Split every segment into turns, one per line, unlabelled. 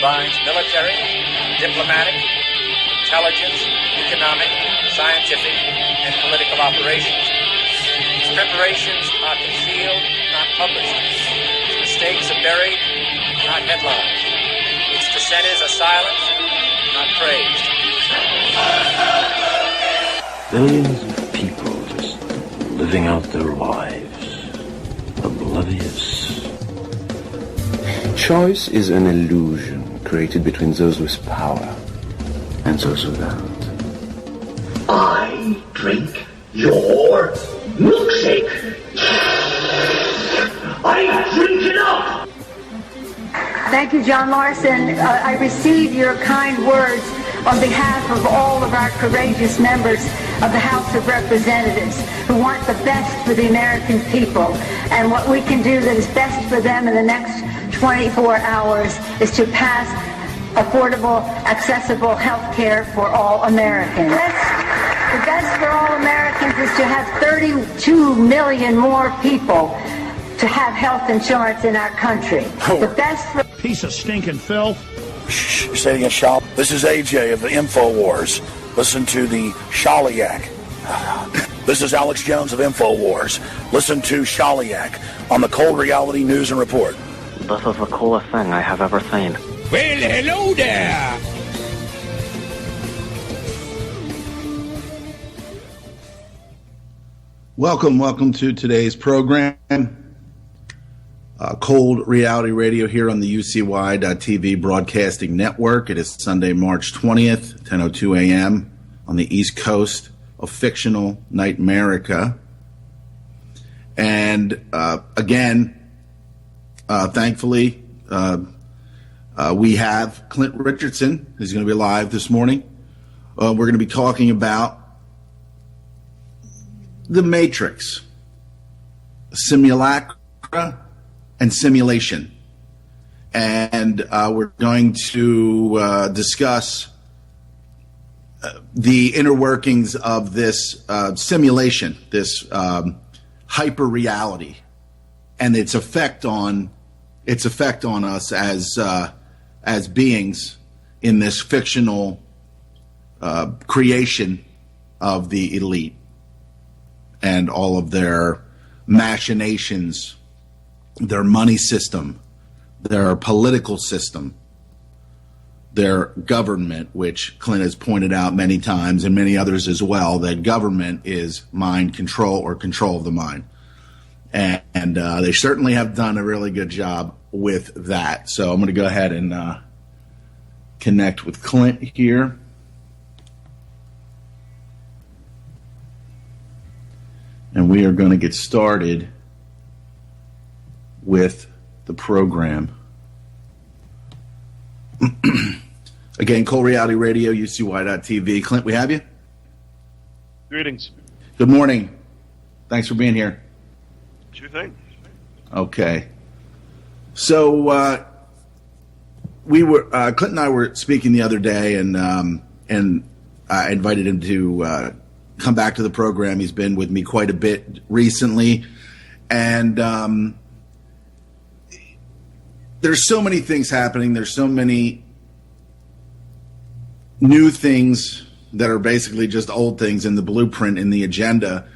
combines military, diplomatic, intelligence, economic, scientific, and political operations. Its preparations are concealed, not published. Its mistakes are buried, not headlined. Its dissenters are silenced, not praised.
Billions of people just living out their lives, oblivious. Choice is an illusion created between those with power and those without.
I drink your milkshake. I drink it up.
Thank you, John Larson. I receive your kind words on behalf of all of our courageous members of the House of Representatives who want the best for the American people. And what we can do that is best for them in the next 24 hours is to pass affordable, accessible health care for all Americans. The best for all Americans is to have 32 million more people to have health insurance in our country. The best for...
Piece of stinking filth.
Shh, say it again, Shali. This is AJ of the InfoWars. Listen to the Shaliak. This is Alex Jones of InfoWars. Listen to Shaliak on the Cold Reality News and Report.
This is the coolest thing I have ever seen.
Well, hello there.
Welcome to today's program. Cold Reality Radio here on the UCY.TV Broadcasting Network. It is Sunday, March 20th, 10:02 a.m. on the East Coast of fictional Nightmerica. And again, thankfully, we have Clint Richardson, who's going to be live this morning. We're going to be talking about the Matrix, simulacra, and simulation. And we're going to discuss the inner workings of this simulation, this hyper reality, and its effect on us as beings in this fictional creation of the elite and all of their machinations, their money system, their political system, their government, which Clint has pointed out many times and many others as well, that government is mind control or control of the mind. And they certainly have done a really good job with that. So I'm going to go ahead and connect with Clint here. And we are going to get started with the program. Again, Cold Reality Radio, UCY.TV. Clint, we have you?
Greetings.
Good morning. Thanks for being here.
Sure thing.
Okay. So we were Clint and I were speaking the other day, and I invited him to come back to the program. He's been with me quite a bit recently, and there's so many things happening. There's so many new things that are basically just old things in the blueprint, in the agenda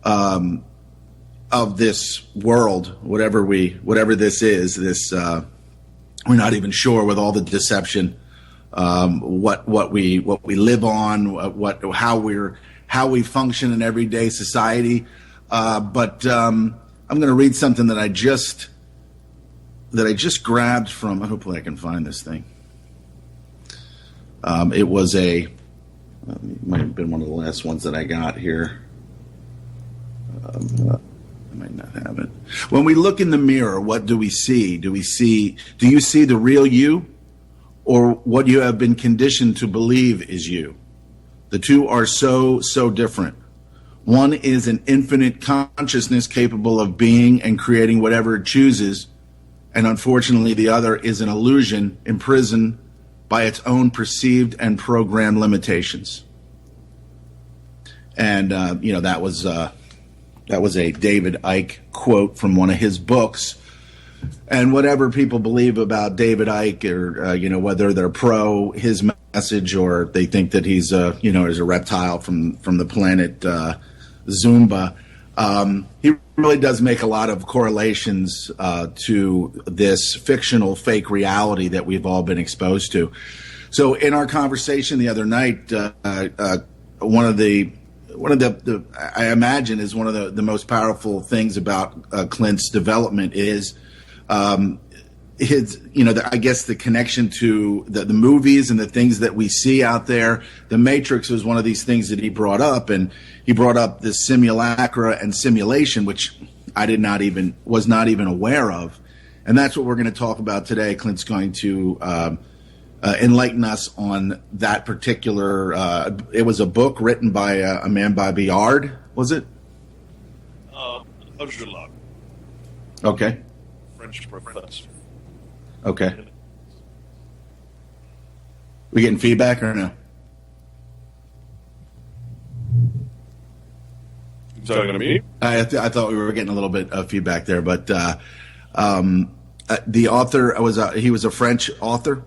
of this world, whatever this is. This we're not even sure, with all the deception, what we live on, how we function in everyday society. But I'm going to read something that I just grabbed from. Hopefully, I can find this thing. It was it might have been one of the last ones that I got here. I might not have it. When we look in the mirror, what do we see? Do you see the real you, or what you have been conditioned to believe is you? The two are so different. One is an infinite consciousness capable of being and creating whatever it chooses, and unfortunately the other is an illusion imprisoned by its own perceived and programmed limitations. And that was a David Icke quote from one of his books. And whatever people believe about David Icke, or whether they're pro his message or they think that he's is a reptile from the planet Zumba, he really does make a lot of correlations to this fictional fake reality that we've all been exposed to. So in our conversation the other night, one of the I imagine is one of the most powerful things about Clint's development is his, I guess the connection to the movies and the things that we see out there. The Matrix was one of these things that he brought up, and he brought up this simulacra and simulation, which I was not even aware of. And that's what we're going to talk about today. Clint's going to enlighten us on that particular. It was a book written by a man by Biard, was it? Okay.
French professor.
Okay. We getting feedback or no?
You talking to me?
I thought we were getting a little bit of feedback there, but the author he was a French author.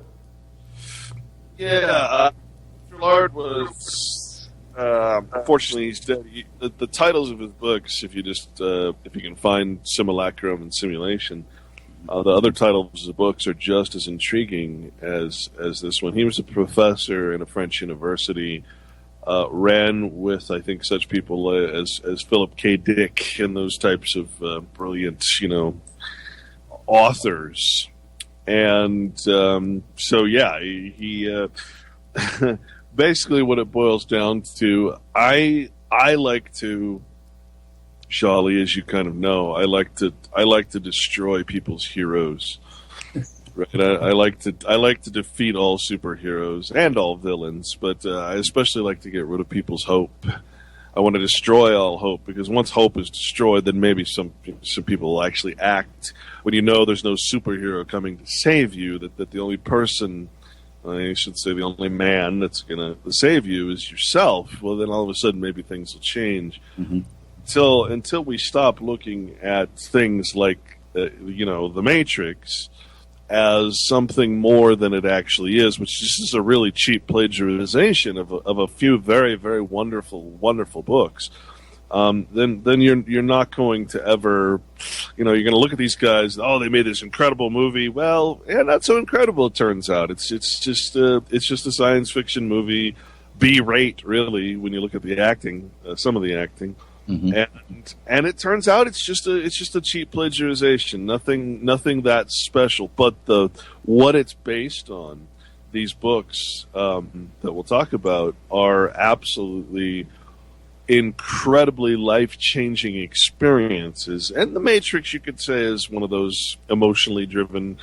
Yeah, Lard was. Unfortunately, he's dead. The titles of his books, if you can find Simulacrum and Simulation, the other titles of the books are just as intriguing as this one. He was a professor in a French university, ran with, I think, such people as Philip K. Dick and those types of brilliant, authors. And so, yeah, he basically what it boils down to, I like to, Shali, as you kind of know, I like to destroy people's heroes. Right? I like to defeat all superheroes and all villains, but I especially like to get rid of people's hope. I want to destroy all hope, because once hope is destroyed, then maybe some people will actually act. When you know there's no superhero coming to save you, that the only person, I should say the only man that's going to save you is yourself, well, then all of a sudden maybe things will change. Mm-hmm. Until we stop looking at things like, the Matrix as something more than it actually is, which is a really cheap plagiarization of a few very, very wonderful books. Then you're not going to ever, you're going to look at these guys. Oh, they made this incredible movie. Well, yeah, not so incredible. It turns out it's just a science fiction movie, B-rate really. When you look at the acting, some of the acting. Mm-hmm. And it turns out it's just a cheap plagiarization. Nothing that special. But what it's based on, these books that we'll talk about, are absolutely incredibly life-changing experiences. And The Matrix, you could say, is one of those emotionally driven,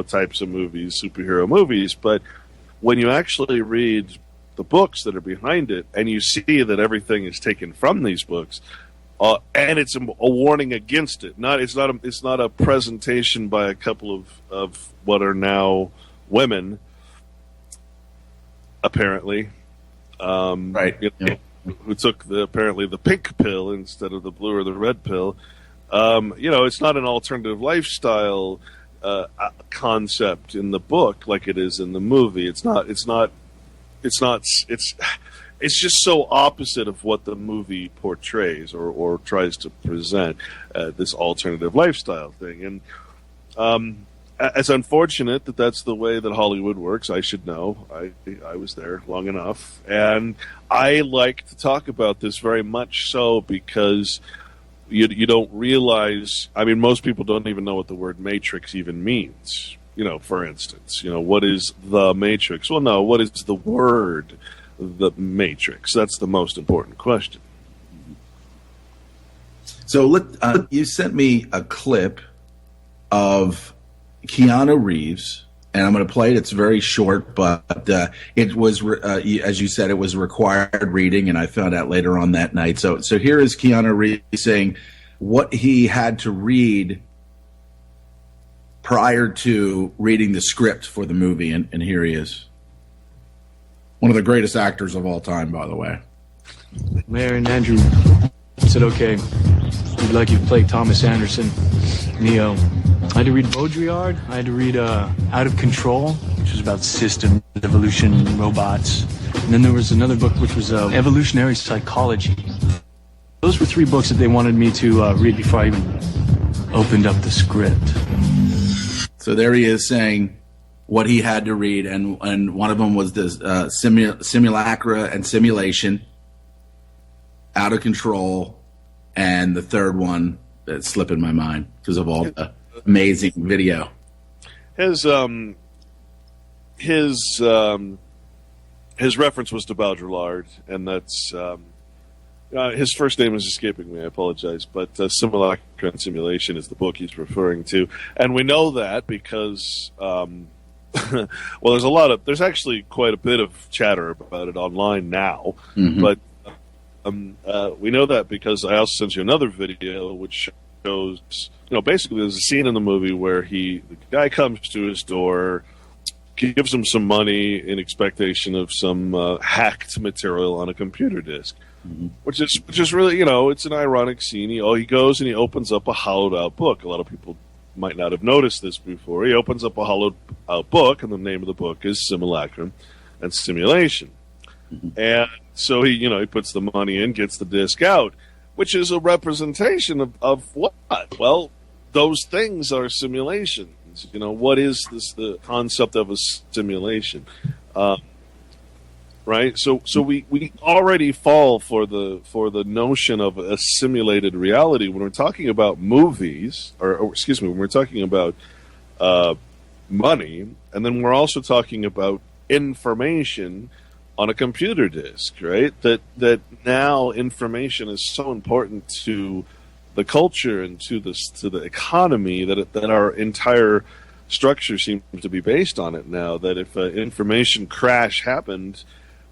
types of movies, superhero movies. But when you actually read the books that are behind it, and you see that everything is taken from these books, and it's a warning against it. It's not a presentation by a couple of what are now women, apparently,
right?
Who took apparently the pink pill instead of the blue or the red pill. It's not an alternative lifestyle concept in the book like it is in the movie. It's just so opposite of what the movie portrays or tries to present, this alternative lifestyle thing. And it's unfortunate that that's the way that Hollywood works. I should know. I was there long enough. And I like to talk about this very much so because you don't realize, most people don't even know what the word Matrix even means. For instance, what is the Matrix? Well, no, what is the word, the Matrix? That's the most important question.
So you sent me a clip of Keanu Reeves, and I'm going to play it. It's very short, but it was, as you said, it was required reading, and I found out later on that night. So here is Keanu Reeves saying what he had to read prior to reading the script for the movie, and here he is. One of the greatest actors of all time, by the way.
Mayor and Andrew said, okay, like you played Thomas Anderson, Neo. I had to read Baudrillard. I had to read Out of Control, which was about systems, evolution, robots. And then there was another book which was Evolutionary Psychology. Those were 3 books that they wanted me to read before I even opened up the script.
So there he is saying what he had to read, and one of them was this Simulacra and Simulation, Out of Control, and the third one that's slipping my mind because of all the amazing video.
His reference was to Baudrillard, and that's his first name is escaping me. I apologize, but Simulacra and Simulation is the book he's referring to, and we know that because well, there's actually quite a bit of chatter about it online now, but we know that because I also sent you another video which shows, basically there's a scene in the movie where the guy comes to his door, gives him some money in expectation of some hacked material on a computer disk, which is really, it's an ironic scene. He goes and he opens up a hollowed out book. A lot of people might not have noticed this before. He opens up a hollowed out book, and the name of the book is Simulacrum and Simulation. And so he puts the money in, gets the disc out, which is a representation of what? Well, those things are simulations. What is the concept of a simulation? Right? So we already fall for the notion of a simulated reality when we're talking about movies, or excuse me, when we're talking about money, and then we're also talking about information on a computer disk, right? That now information is so important to the culture and to the economy that our entire structure seems to be based on it now. That if an information crash happened,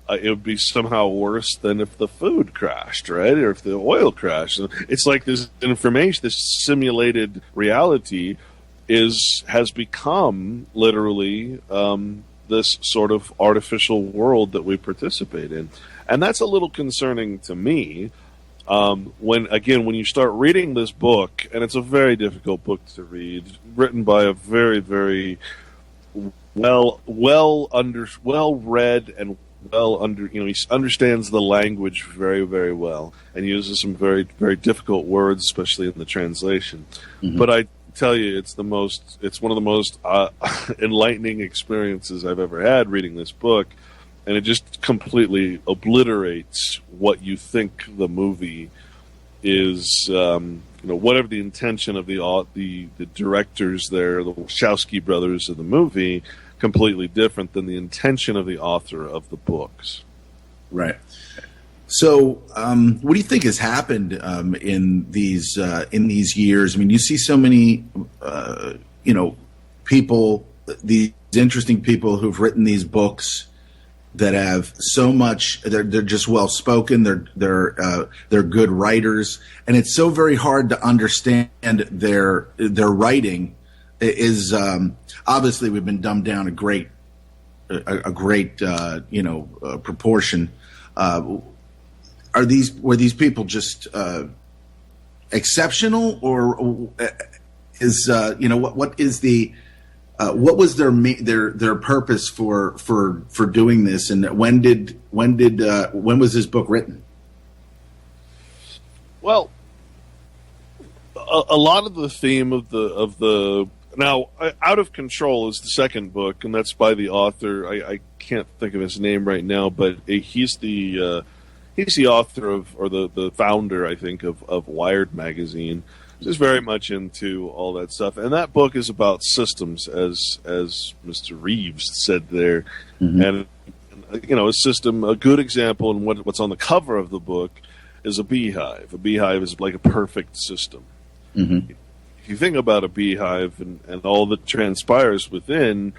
it would be somehow worse than if the food crashed, right? Or if the oil crashed. It's like this information, this simulated reality has become literally this sort of artificial world that we participate in. And that's a little concerning to me. When you start reading this book, and it's a very difficult book to read, written by a very, very well read and he understands the language very, very well, and uses some very, very difficult words, especially in the translation. But I tell you, it's one of the most enlightening experiences I've ever had reading this book, and it just completely obliterates what you think the movie is. Whatever the intention of the directors there, the Wachowski brothers of the movie, completely different than the intention of the author of the books.
Right. So, what do you think has happened in these years? I mean, you see so many, people, these interesting people who've written these books that have so much. They're just well spoken. They're good writers, and it's so very hard to understand their writing. Is obviously we've been dumbed down a great proportion. Were these people just exceptional, or what was their purpose for doing this, and when was this book written?
Well, a lot of the theme of the now, Out of Control is the second book, and that's by the author. I can't think of his name right now, but he's the author of, or the founder, I think, of Wired magazine. Just very much into all that stuff, and that book is about systems, as Mr. Reeves said there, and a system. A good example, and what's on the cover of the book is a beehive. A beehive is like a perfect system. If you think about a beehive and all that transpires within,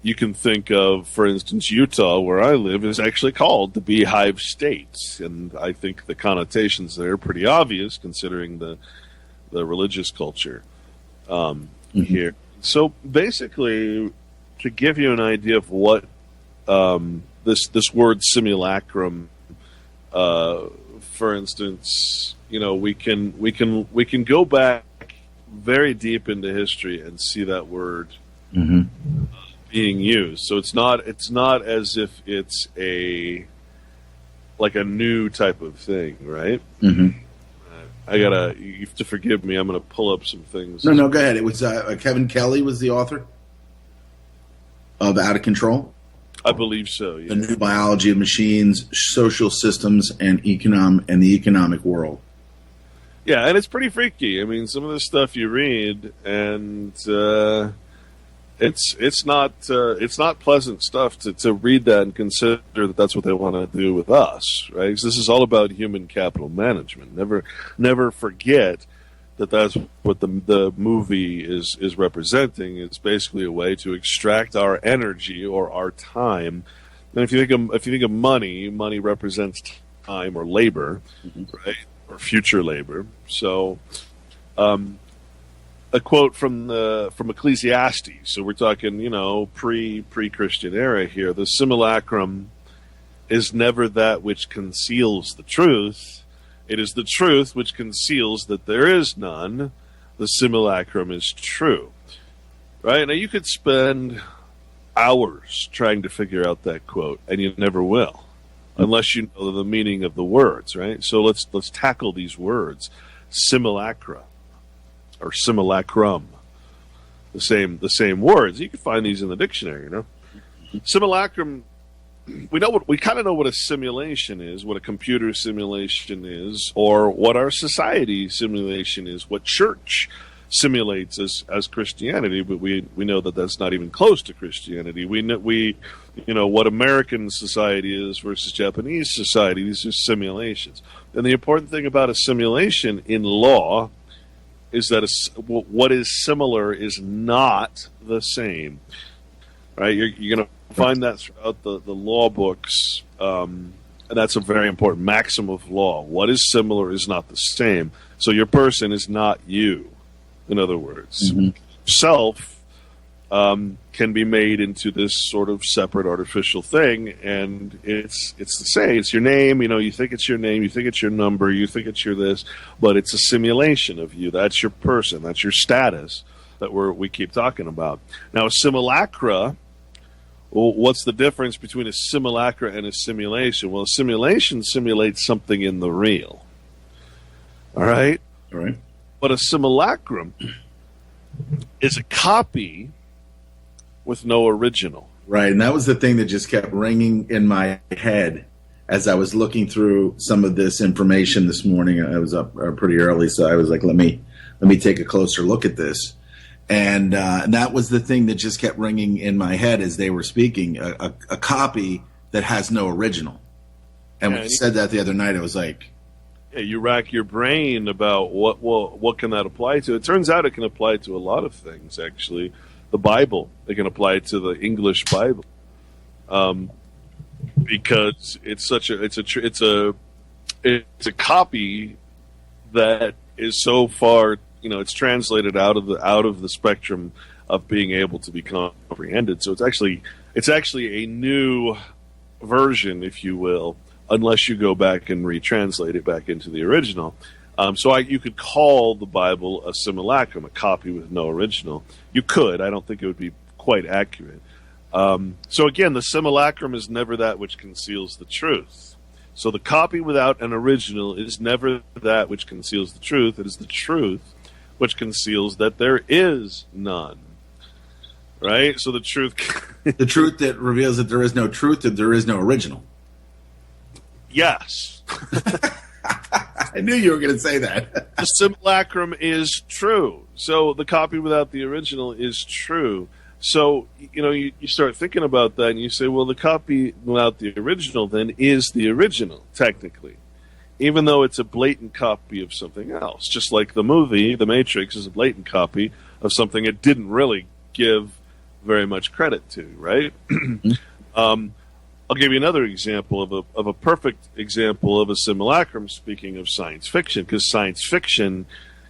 you can think of, for instance, Utah, where I live, is actually called the Beehive State. And I think the connotations there are pretty obvious, considering the religious culture here. So basically, to give you an idea of what this word simulacrum, for instance, we can go back very deep into history and see that word being used. So it's not as if it's a new type of thing, right?
Mm-hmm.
You have to forgive me. I'm going to pull up some things.
No, go ahead. It was Kevin Kelly was the author of Out of Control.
I believe so. Yeah.
The New Biology of Machines, Social Systems, and the Economic World.
Yeah, and it's pretty freaky. I mean, some of the stuff you read, and it's not pleasant stuff to read that and consider that that's what they want to do with us, right? Because this is all about human capital management. Never forget that that's what the movie is representing. It's basically a way to extract our energy or our time. And if you think of money represents time or labor, right? Or future labor. So, a quote from Ecclesiastes. So we're talking, pre-Christian era here. The simulacrum is never that which conceals the truth. It is the truth which conceals that there is none. The simulacrum is true. Right? Now you could spend hours trying to figure out that quote, and you never will, unless you know the meaning of the words, right? So let's tackle these words. Simulacra or simulacrum. The same words. You can find these in the dictionary, Simulacrum, we kind of know what a simulation is, what a computer simulation is, or what our society simulation is, what church simulates as Christianity, but we know that that's not even close to Christianity. We know what American society is versus Japanese society. These are simulations. And the important thing about a simulation in law is that what is similar is not the same. Right? You're going to find that throughout the law books, and that's a very important maxim of law. What is similar is not the same. So your person is not you. In other words, self can be made into this sort of separate artificial thing, and it's the same. It's your name. You think it's your name. You think it's your number. You think it's your this, but it's a simulation of you. That's your person. That's your status that we keep talking about. Now, a simulacra. Well, what's the difference between a simulacra and a simulation? Well, a simulation simulates something in the real. All right?
All right.
But a simulacrum is a copy with no original.
Right, and that was the thing that just kept ringing in my head as I was looking through some of this information this morning. I was up pretty early, so I was like, let me take a closer look at this. And that was the thing that just kept ringing in my head as they were speaking, a copy that has no original. And when you said that the other night, I was like...
Yeah, you rack your brain about what can that apply to. It turns out it can apply to a lot of things, actually. The Bible, it can apply to the English Bible. Because it's a copy that is so far... it's translated out of the spectrum of being able to be comprehended. So it's actually a new version, if you will, unless you go back and retranslate it back into the original. You could call the Bible a simulacrum, a copy with no original. You could. I don't think it would be quite accurate. So again, the simulacrum is never that which conceals the truth. So the copy without an original is never that which conceals the truth. It is the truth which conceals that there is none. Right? So the truth...
the truth that reveals that there is no truth, that there is no original.
Yes.
I knew you were going to say that.
The simulacrum is true. So the copy without the original is true. So, you start thinking about that and you say, well, the copy without the original then is the original, technically. Even though it's a blatant copy of something else. Just like the movie, The Matrix, is a blatant copy of something it didn't really give very much credit to, right? I'll give you another example of a perfect example of a simulacrum, speaking of science fiction, because science fiction,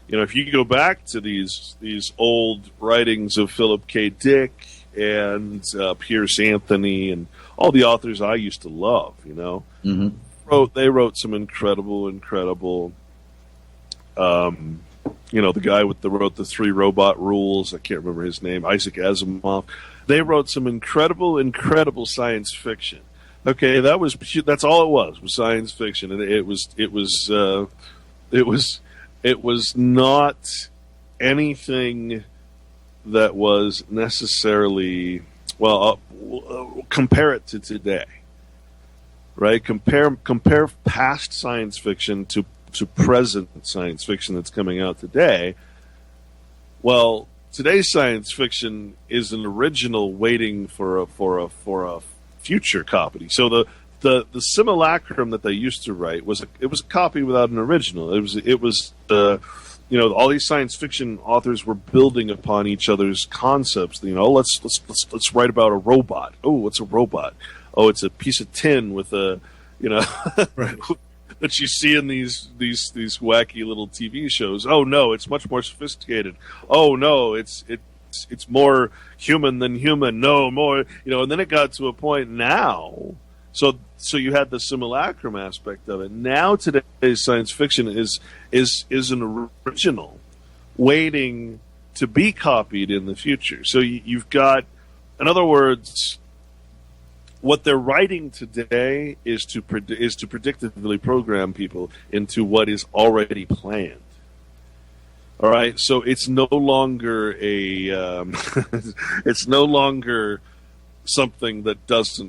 if you go back to these old writings of Philip K. Dick and Pierce Anthony and all the authors I used to love, they wrote some incredible The guy wrote the 3 Robot Rules. I can't remember his name. Isaac Asimov. They wrote some incredible science fiction. Okay, that's all it was science fiction, and it was not anything that was necessarily compare it to today, right? Compare past science fiction to present science fiction that's coming out today. Well, today's science fiction is an original waiting for a future copy. So the simulacrum that they used to write was a copy without an original. It was all these science fiction authors were building upon each other's concepts. Let's write about a robot. Oh, what's a robot? Oh, it's a piece of tin with a
right.
that you see in these wacky little TV shows. Oh no, it's much more sophisticated. Oh no, it's more human than human. No more, and then it got to a point now. So you had the simulacrum aspect of it. Now today's science fiction is an original waiting to be copied in the future. So you've got, in other words, what they're writing today is to predictively program people into what is already planned. All right, so it's no longer it's no longer something that's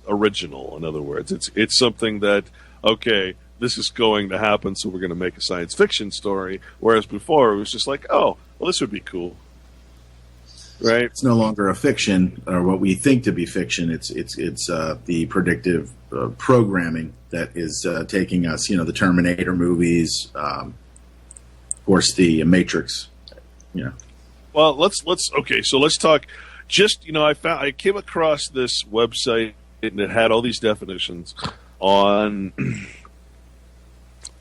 original. In other words, it's something that, okay, this is going to happen, so we're going to make a science fiction story. Whereas before it was just like, oh, well, this would be cool. Right.
It's no longer a fiction or what we think to be fiction. It's the predictive programming that is taking us. The Terminator movies, of course, the Matrix.
Well, let's talk. Just I came across this website and it had all these definitions on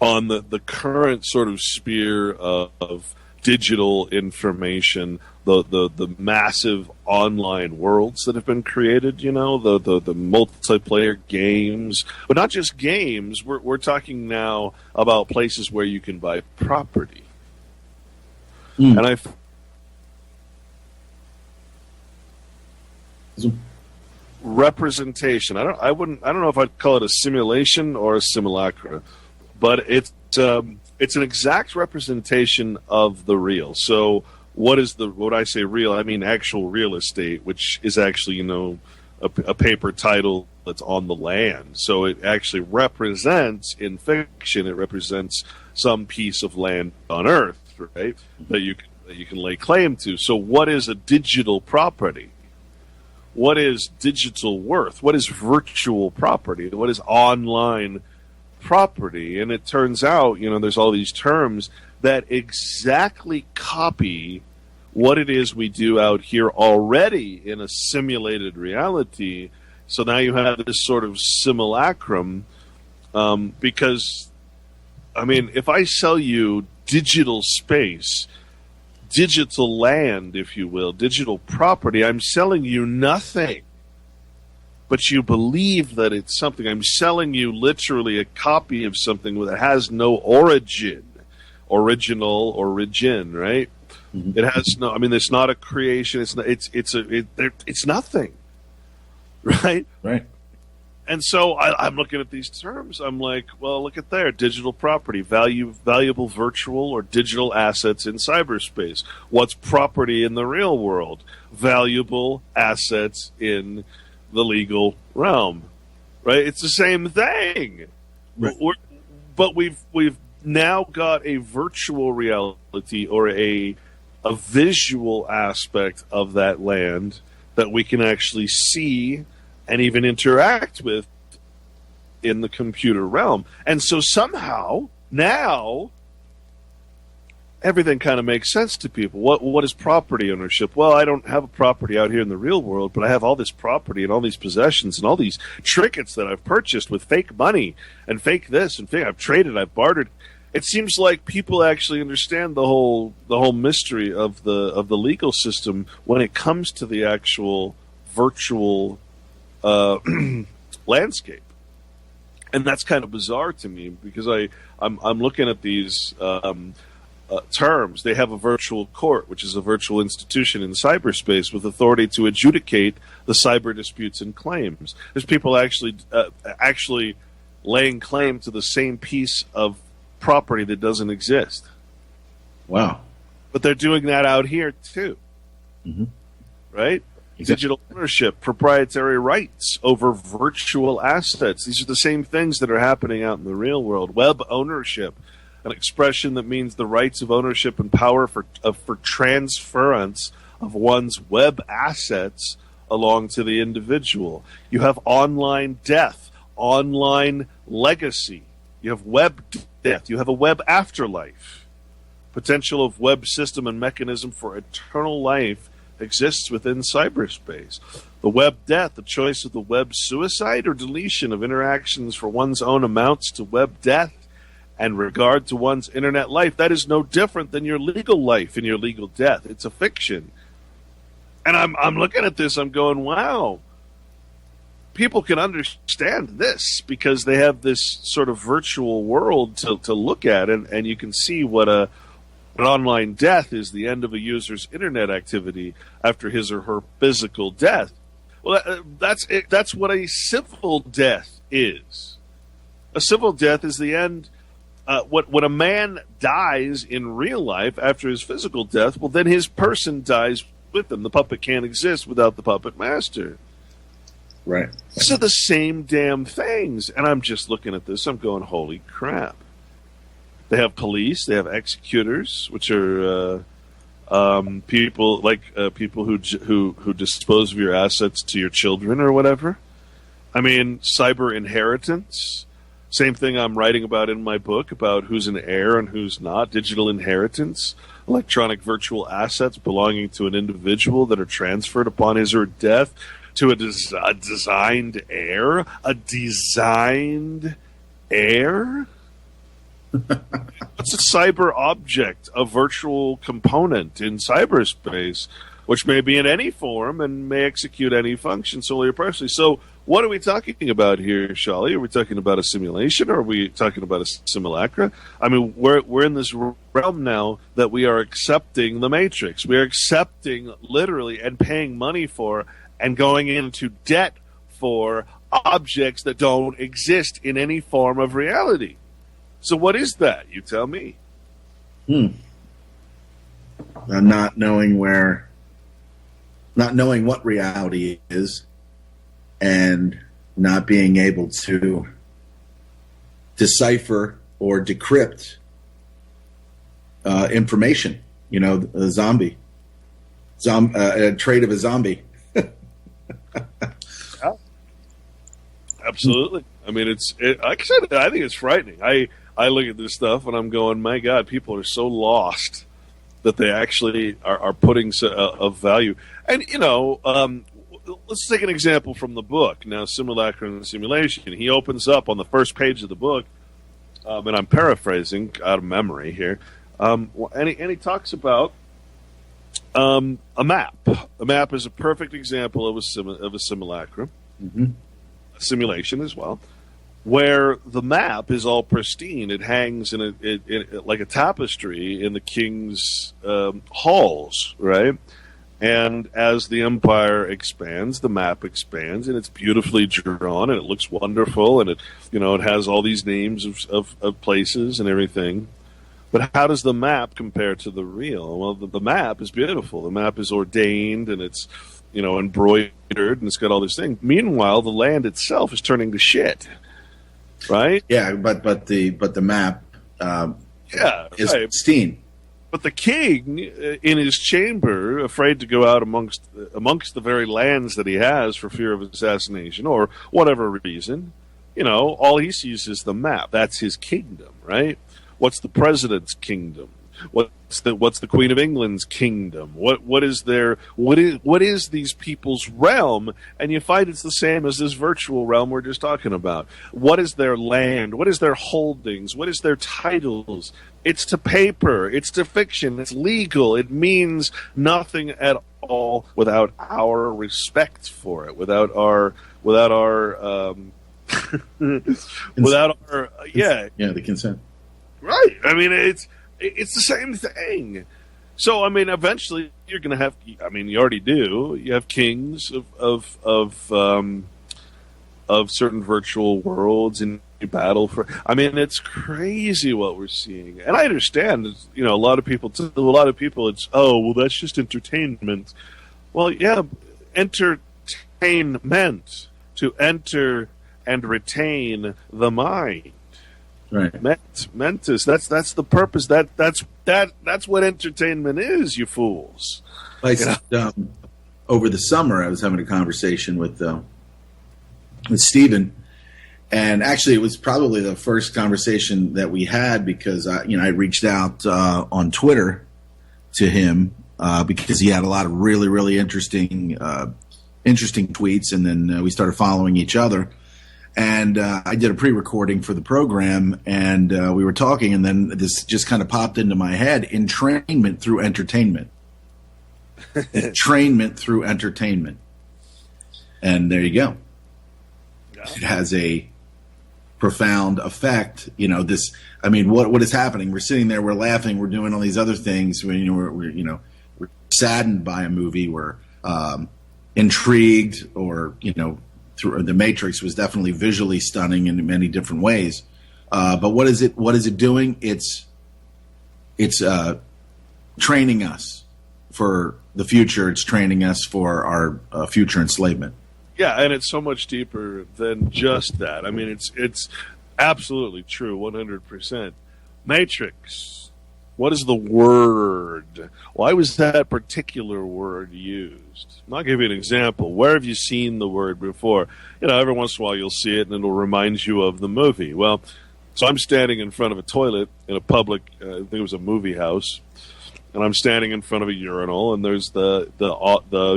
the current sort of sphere of digital information, the massive online worlds that have been created, the multiplayer games, but not just games. We're talking now about places where you can buy property, and representation. I don't know if I'd call it a simulation or a simulacra, but it's an exact representation of the real. So what I say real, I mean actual real estate, which is actually, a paper title that's on the land. So it actually represents, in fiction, it represents some piece of land on Earth, right? That you can lay claim to. So what is a digital property? What is digital worth? What is virtual property? What is online property? And it turns out, there's all these terms that exactly copy what it is we do out here already in a simulated reality. So now you have this sort of simulacrum, because, if I sell you digital space, digital land, if you will, digital property, I'm selling you nothing. But you believe that it's something. I'm selling you literally a copy of something that has no origin, origin, right? Mm-hmm. It has no. It's not a creation. It's nothing, right?
Right.
And so I'm looking at these terms. I'm like, well, look at there, digital property, valuable virtual or digital assets in cyberspace. What's property in the real world? Valuable assets in the legal realm, right? It's the same thing, right. But we've now got a virtual reality or a visual aspect of that land that we can actually see and even interact with in the computer realm. And so somehow now everything kind of makes sense to people. What is property ownership? Well, I don't have a property out here in the real world, but I have all this property and all these possessions and all these trinkets that I've purchased with fake money and fake this and fake. I've traded, I've bartered. It seems like people actually understand the whole mystery of the legal system when it comes to the actual virtual landscape, And that's kind of bizarre to me because I'm looking at these terms. They have a virtual court, which is a virtual institution in cyberspace with authority to adjudicate the cyber disputes and claims. There's people actually laying claim to the same piece of property that doesn't exist.
Wow.
But they're doing that out here too.
Mm-hmm.
Right?
Exactly.
Digital ownership, proprietary rights over virtual assets. These are the same things that are happening out in the real world. Web ownership, an expression that means the rights of ownership and power for transference of one's web assets along to the individual. You have online death, online legacy. You have web death. You have a web afterlife. Potential of web system and mechanism for eternal life exists within cyberspace. The web death, the choice of the web suicide or deletion of interactions for one's own amounts to web death and regard to one's internet life. That is no different than your legal life and your legal death. It's a fiction. And I'm looking at this, I'm going, wow. People can understand this because they have this sort of virtual world to look at, and you can see what an online death is, the end of a user's internet activity after his or her physical death. Well, that's what a civil death is. A civil death is the end. When a man dies in real life after his physical death, well, then his person dies with him. The puppet can't exist without the puppet master.
Right.
These are the same damn things. And I'm just looking at this. I'm going, holy crap. They have police. They have executors, which are people who dispose of your assets to your children or whatever. I mean, cyber inheritance. Same thing I'm writing about in my book about who's an heir and who's not. Digital inheritance. Electronic virtual assets belonging to an individual that are transferred upon his or her death to a designed heir. A designed heir? What's a cyber object? A virtual component in cyberspace, which may be in any form and may execute any function solely or partially. So what are we talking about here, Shali? Are we talking about a simulation, or are we talking about a simulacra? I mean, we're in this realm now that we are accepting the Matrix. We are accepting literally and paying money for and going into debt for objects that don't exist in any form of reality. So what is that? You tell me.
Not knowing what reality is, and not being able to decipher or decrypt information. You know, a zombie. A trait of a zombie.
Yeah. Absolutely. I mean, like I said, I think it's frightening. I look at this stuff and I'm going, my God, people are so lost that they actually are putting of value. And, you know, let's take an example from the book. Now, Simulacra and Simulation. He opens up on the first page of the book, and I'm paraphrasing out of memory here, and he talks about a map. A map is a perfect example of a simulacra, a simulation as well, where the map is all pristine. It hangs in like a tapestry in the king's halls, right? And as the empire expands, the map expands, and it's beautifully drawn, and it looks wonderful, and it has all these names of places and everything. But how does the map compare to the real? Well, the map is beautiful. The map is ordained, and it's embroidered, and it's got all these things. Meanwhile, the land itself is turning to shit. Right?
Yeah, but the map is pristine.
But the king, in his chamber, afraid to go out amongst the very lands that he has for fear of assassination or whatever reason, all he sees is the map. That's his kingdom, right? What's the president's kingdom? What's the Queen of England's kingdom? What is these people's realm? And you find it's the same as this virtual realm we're just talking about. What is their land? What is their holdings? What is their titles? It's to paper. It's to fiction. It's legal. It means nothing at all without our respect for it, without our without our
the consent.
Right. I mean, it's the same thing. So, I mean, eventually you're going to have. I mean, you already do. You have kings of certain virtual worlds, and you battle for. I mean, it's crazy what we're seeing, and I understand. You know, a lot of people. It's well, that's just entertainment. Well, yeah, entertainment, to enter and retain the mind.
Right.
Mentis. That's the purpose. That's what entertainment is, you fools.
Over the summer, I was having a conversation with Stephen, and actually, it was probably the first conversation that we had because I reached out on Twitter to him because he had a lot of really, really interesting tweets, and then we started following each other. And I did a pre-recording for the program, and we were talking, and then this just kind of popped into my head: entrainment through entertainment. Entrainment through entertainment. And there you go. Yeah. It has a profound effect. You know, what is happening? We're sitting there, we're laughing, we're doing all these other things. We're saddened by a movie, we're intrigued, or through The Matrix was definitely visually stunning in many different ways. But what is it doing? It's training us for the future. It's training us for our future enslavement.
Yeah, and it's so much deeper than just that. I mean, it's absolutely true, 100%. Matrix. What is the word? Why was that particular word used? I'll give you an example. Where have you seen the word before? Every once in a while you'll see it and it'll remind you of the movie. Well, so I'm standing in front of a toilet in a public, I think it was a movie house, and I'm standing in front of a urinal, and there's the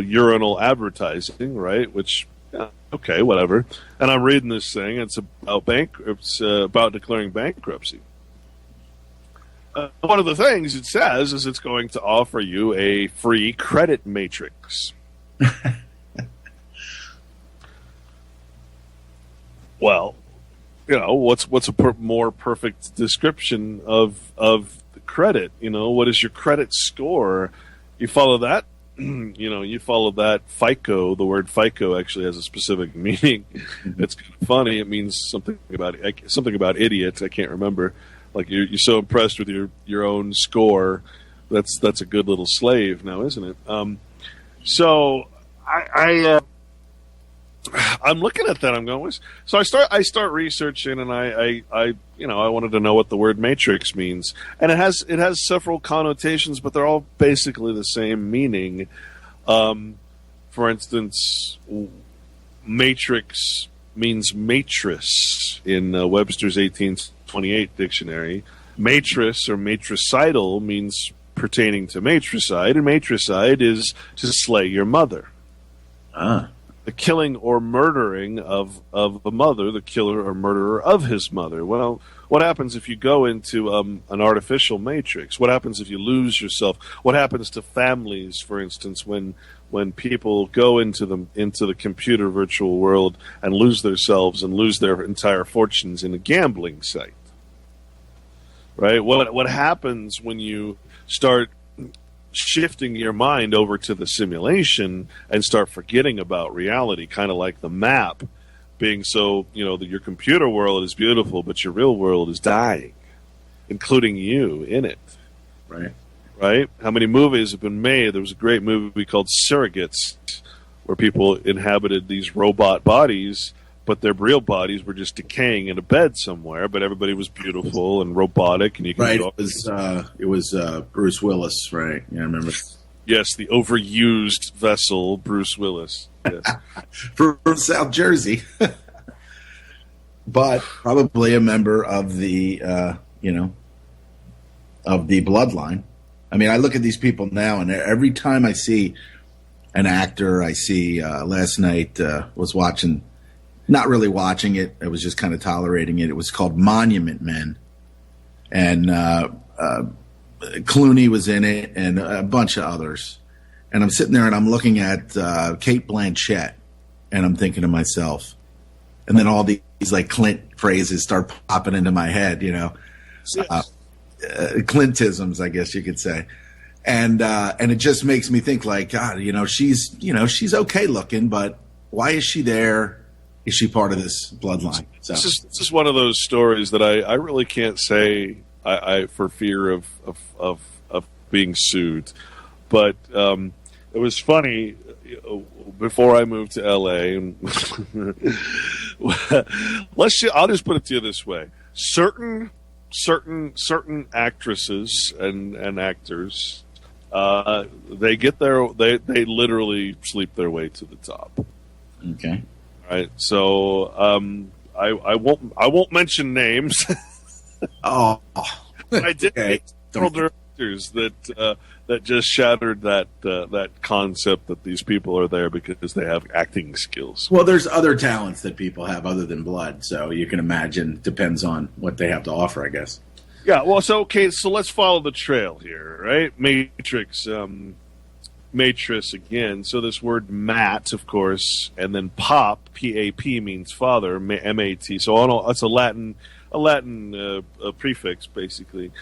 urinal advertising, right? Which, okay, whatever. And I'm reading this thing. It's about declaring bankruptcy. One of the things it says is it's going to offer you a free credit matrix. Well, what's a more perfect description of the credit? What is your credit score? You follow that. You follow that FICO. The word FICO actually has a specific meaning. It's kind of funny. It means something about idiot. I can't remember. Like you're so impressed with your own score, that's a good little slave now, isn't it? So I'm looking at that. I'm going. So I start researching, and I wanted to know what the word matrix means, and it has several connotations, but they're all basically the same meaning. For instance, matrix means matris in Webster's 1828 dictionary. Matris or matricidal means pertaining to matricide, and matricide is to slay your mother. The killing or murdering of a mother, the killer or murderer of his mother. Well, what happens if you go into an artificial matrix? What happens if you lose yourself? What happens to families, for instance, when people go into the computer virtual world and lose themselves and lose their entire fortunes in a gambling site? Right? What happens when you start shifting your mind over to the simulation and start forgetting about reality, kind of like the map being so, that your computer world is beautiful, but your real world is dying, including you in it. Right? How many movies have been made? There was a great movie called Surrogates where people inhabited these robot bodies, but their real bodies were just decaying in a bed somewhere, but everybody was beautiful and robotic, and you can go.
It was Bruce Willis, right? Yeah, I remember.
Yes, the overused vessel, Bruce Willis. Yes.
From South Jersey, but probably a member of the of the bloodline. I mean, I look at these people now, and every time I see an actor, I see. Last night was watching. Not really watching it. I was just kind of tolerating it. It was called Monument Men. And Clooney was in it and a bunch of others. And I'm sitting there and I'm looking at Kate Blanchett. And I'm thinking to myself, and then all these like Clint phrases start popping into my head, Clintisms, I guess you could say. And it just makes me think like, God, she's okay looking, but why is she there? Is she part of this bloodline? So
this is one of those stories that I really can't say I for fear of being sued. But it was funny before I moved to LA. And I'll just put it to you this way: certain actresses and actors, they get there. They literally sleep their way to the top.
Okay.
Right. So I won't mention names.
Oh,
I did
okay.
several directors that just shattered that concept that these people are there because they have acting skills.
Well, there's other talents that people have other than blood, so you can imagine. Depends on what they have to offer, I guess.
Yeah. Well, so let's follow the trail here, right? Matrix again. So this word mat, of course, and then pop, P-A-P means father, M-A-T. So that's a Latin prefix, basically.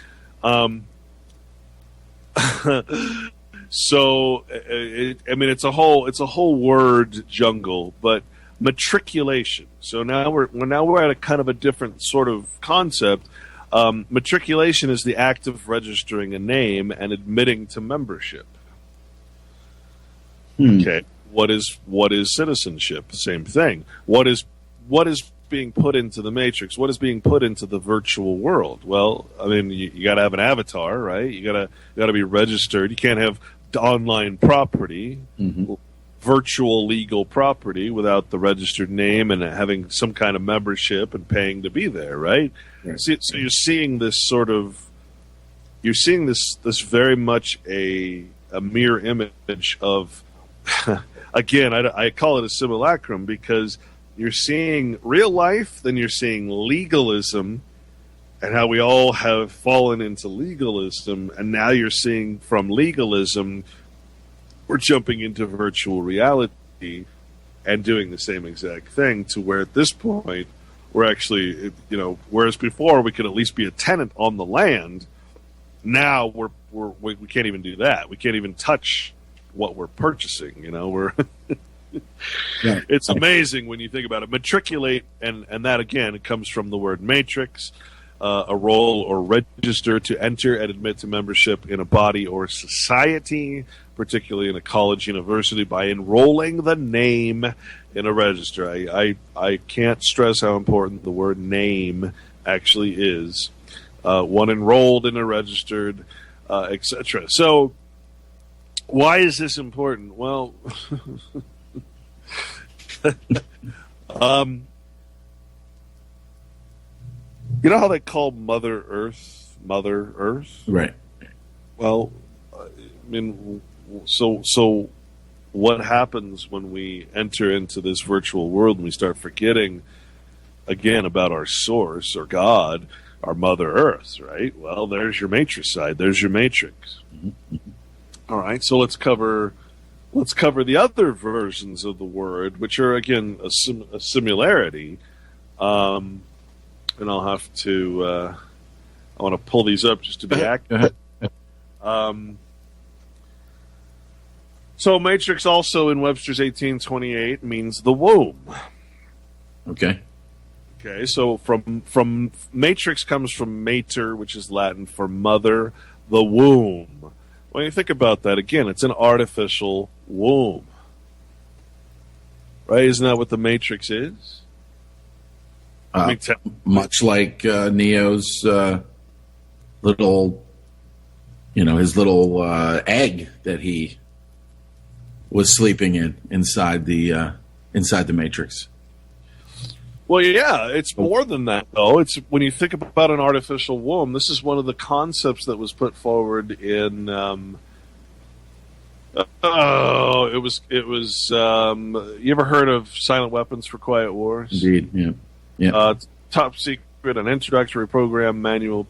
So it's a whole word jungle, but matriculation. So now we're at a kind of a different sort of concept. Matriculation is the act of registering a name and admitting to membership. Okay. What is citizenship? Same thing. What is being put into the Matrix? What is being put into the virtual world? Well, I mean, you got to have an avatar, right? You got to be registered. You can't have online property, virtual legal property, without the registered name and having some kind of membership and paying to be there, right? So you're seeing this this very much a mirror image of. Again, I call it a simulacrum because you're seeing real life, then you're seeing legalism and how we all have fallen into legalism, and now you're seeing from legalism, we're jumping into virtual reality and doing the same exact thing to where at this point, we're actually, whereas before we could at least be a tenant on the land, now we can't even do that. We can't even touch what we're purchasing, It's amazing when you think about it. Matriculate, and that again, it comes from the word matrix, a role or register to enter and admit to membership in a body or society, particularly in a college, university, by enrolling the name in a register. I can't stress how important the word name actually is. One enrolled in a registered, etc. So, why is this important? Well, you know how they call Mother Earth?
Right.
Well, I mean, so what happens when we enter into this virtual world and we start forgetting, again, about our source or God, our Mother Earth, right? Well, there's your matrix side. There's your matrix. All right, so let's cover the other versions of the word, which are again a similarity. And I'll have to. I want to pull these up just to be accurate. So matrix also in Webster's 1828 means the womb.
Okay.
Okay, so from matrix comes from mater, which is Latin for mother, the womb. When you think about that, again, it's an artificial womb. Right? Isn't that what the Matrix is?
Much like Neo's little, his little egg that he was sleeping inside the Matrix.
Well, yeah, it's more than that, though. It's when you think about an artificial womb. This is one of the concepts that was put forward in. It was. You ever heard of Silent Weapons for Quiet Wars?
Indeed. Yeah.
Top secret, an introductory programming manual,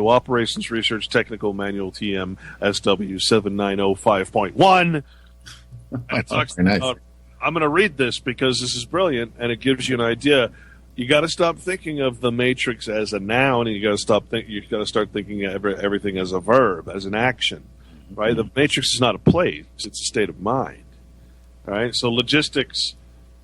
operations research technical manual, TM SW 7905.1. It talks
Very nice.
about I'm going to read this because this is brilliant, and it gives you an idea. You got to stop thinking of the matrix as a noun, and you got to start thinking of everything as a verb, as an action, right? The matrix is not a place; it's a state of mind, right? So logistics,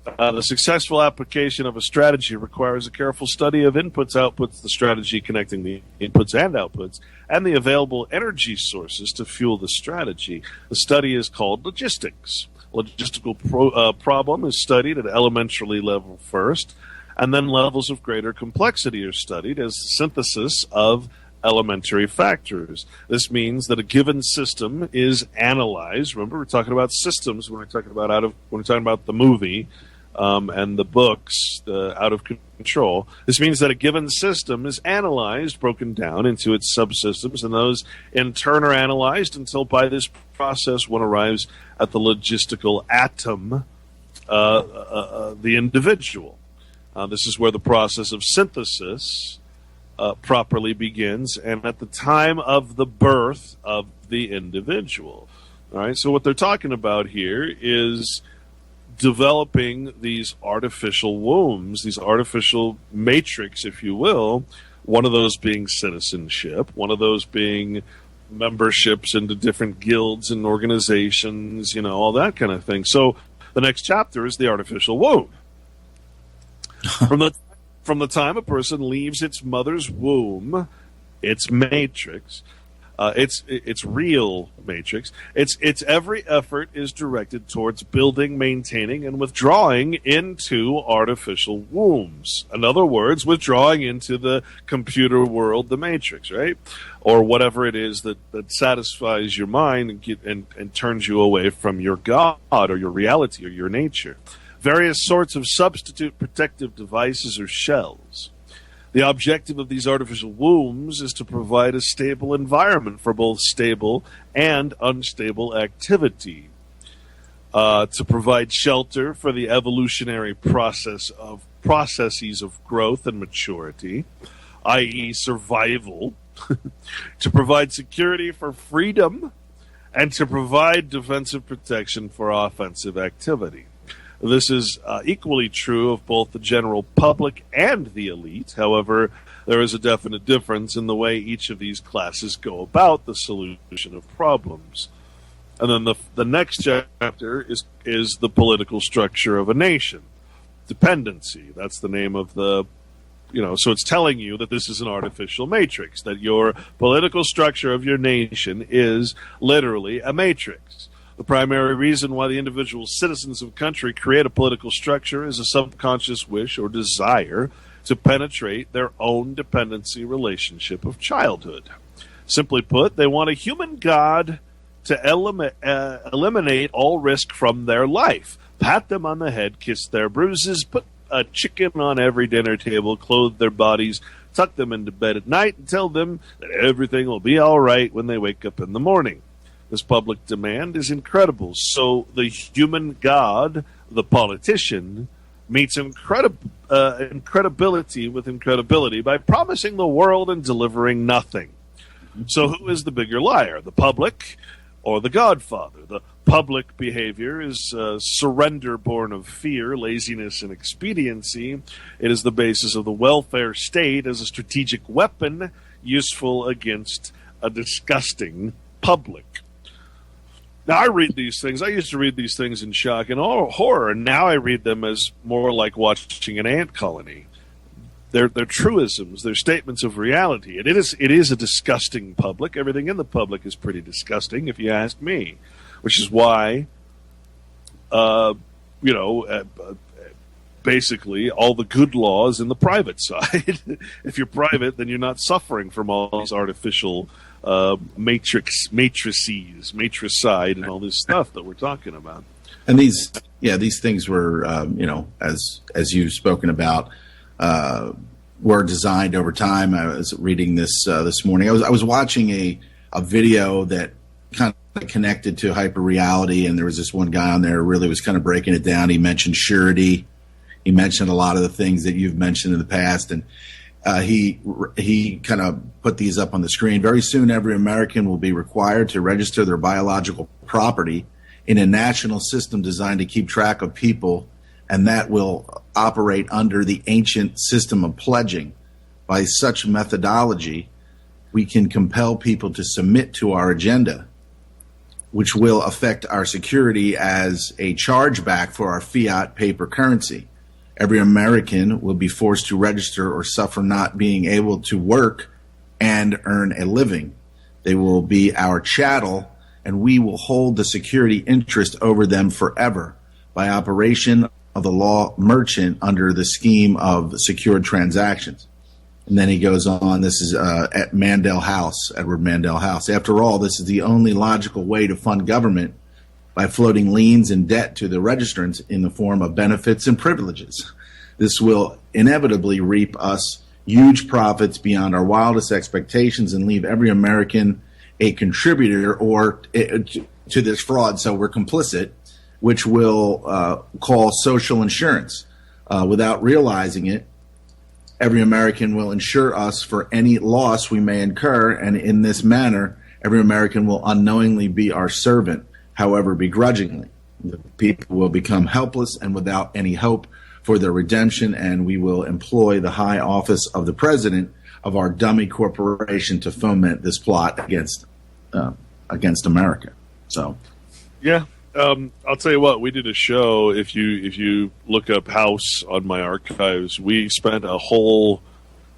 the successful application of a strategy requires a careful study of inputs, outputs, the strategy connecting the inputs and outputs, and the available energy sources to fuel the strategy. The study is called logistics. Logistical problem is studied at elementary level first, and then levels of greater complexity are studied as the synthesis of elementary factors. This means that a given system is analyzed. Remember, we're talking about systems when we're talking about the movie and the books, the Out of Control. This means that a given system is analyzed, broken down into its subsystems, and those in turn are analyzed until by this process one arrives at the logistical atom, the individual. This is where the process of synthesis properly begins, and at the time of the birth of the individual. All right. So what they're talking about here is developing these artificial wombs, these artificial matrix, if you will. One of those being citizenship, one of those being memberships into different guilds and organizations, all that kind of thing. So the next chapter is the artificial womb. From the time a person leaves its mother's womb, its matrix, its real matrix, its every effort is directed towards building, maintaining, and withdrawing into artificial wombs. In other words, withdrawing into the computer world, the matrix, right? Or whatever it is that satisfies your mind and turns you away from your God or your reality or your nature. Various sorts of substitute protective devices or shells. The objective of these artificial wombs is to provide a stable environment for both stable and unstable activity, to provide shelter for the evolutionary processes of growth and maturity, i.e. survival, to provide security for freedom, and to provide defensive protection for offensive activity. This is equally true of both the general public and the elite. However, there is a definite difference in the way each of these classes go about the solution of problems. And then the next chapter is the political structure of a nation. Dependency, that's the name of the, so it's telling you that this is an artificial matrix, that your political structure of your nation is literally a matrix. The primary reason why the individual citizens of a country create a political structure is a subconscious wish or desire to penetrate their own dependency relationship of childhood. Simply put, they want a human god to eliminate all risk from their life, pat them on the head, kiss their bruises, put a chicken on every dinner table, clothe their bodies, tuck them into bed at night, and tell them that everything will be all right when they wake up in the morning. This public demand is incredible. So the human god, the politician, meets incredibility with incredibility by promising the world and delivering nothing. So who is the bigger liar, the public or the godfather? The public behavior is surrender born of fear, laziness, and expediency. It is the basis of the welfare state as a strategic weapon useful against a disgusting public. Now, I read these things. I used to read these things in shock and horror, and now I read them as more like watching an ant colony. They're truisms. They're statements of reality. And it is a disgusting public. Everything in the public is pretty disgusting, if you ask me, which is why, basically all the good laws in the private side. If you're private, then you're not suffering from all these artificial matrices, matricide, and all this stuff that we're talking about.
And these things were, as you've spoken about, were designed over time. I was reading this morning. I was watching a video that kind of connected to hyper reality, and there was this one guy on there who really was kind of breaking it down. He mentioned surety. He mentioned a lot of the things that you've mentioned in the past, and he kind of put these up on the screen. Very soon, every American will be required to register their biological property in a national system designed to keep track of people, and that will operate under the ancient system of pledging. By such methodology, we can compel people to submit to our agenda, which will affect our security as a chargeback for our fiat paper currency. Every American will be forced to register or suffer not being able to work and earn a living. They will be our chattel, and we will hold the security interest over them forever by operation of the law merchant under the scheme of secured transactions. And then he goes on, this is at Mandel House, Edward Mandel House. After all, this is the only logical way to fund government, by floating liens and debt to the registrants in the form of benefits and privileges. This will inevitably reap us huge profits beyond our wildest expectations and leave every American a contributor or to this fraud, so we're complicit, which will call social insurance. Without realizing it, every American will insure us for any loss we may incur, and in this manner, every American will unknowingly be our servant, however begrudgingly. The people will become helpless and without any hope for their redemption, and we will employ the high office of the president of our dummy corporation to foment this plot against America. So,
yeah, I'll tell you what. We did a show. If you look up House on my archives, we spent a whole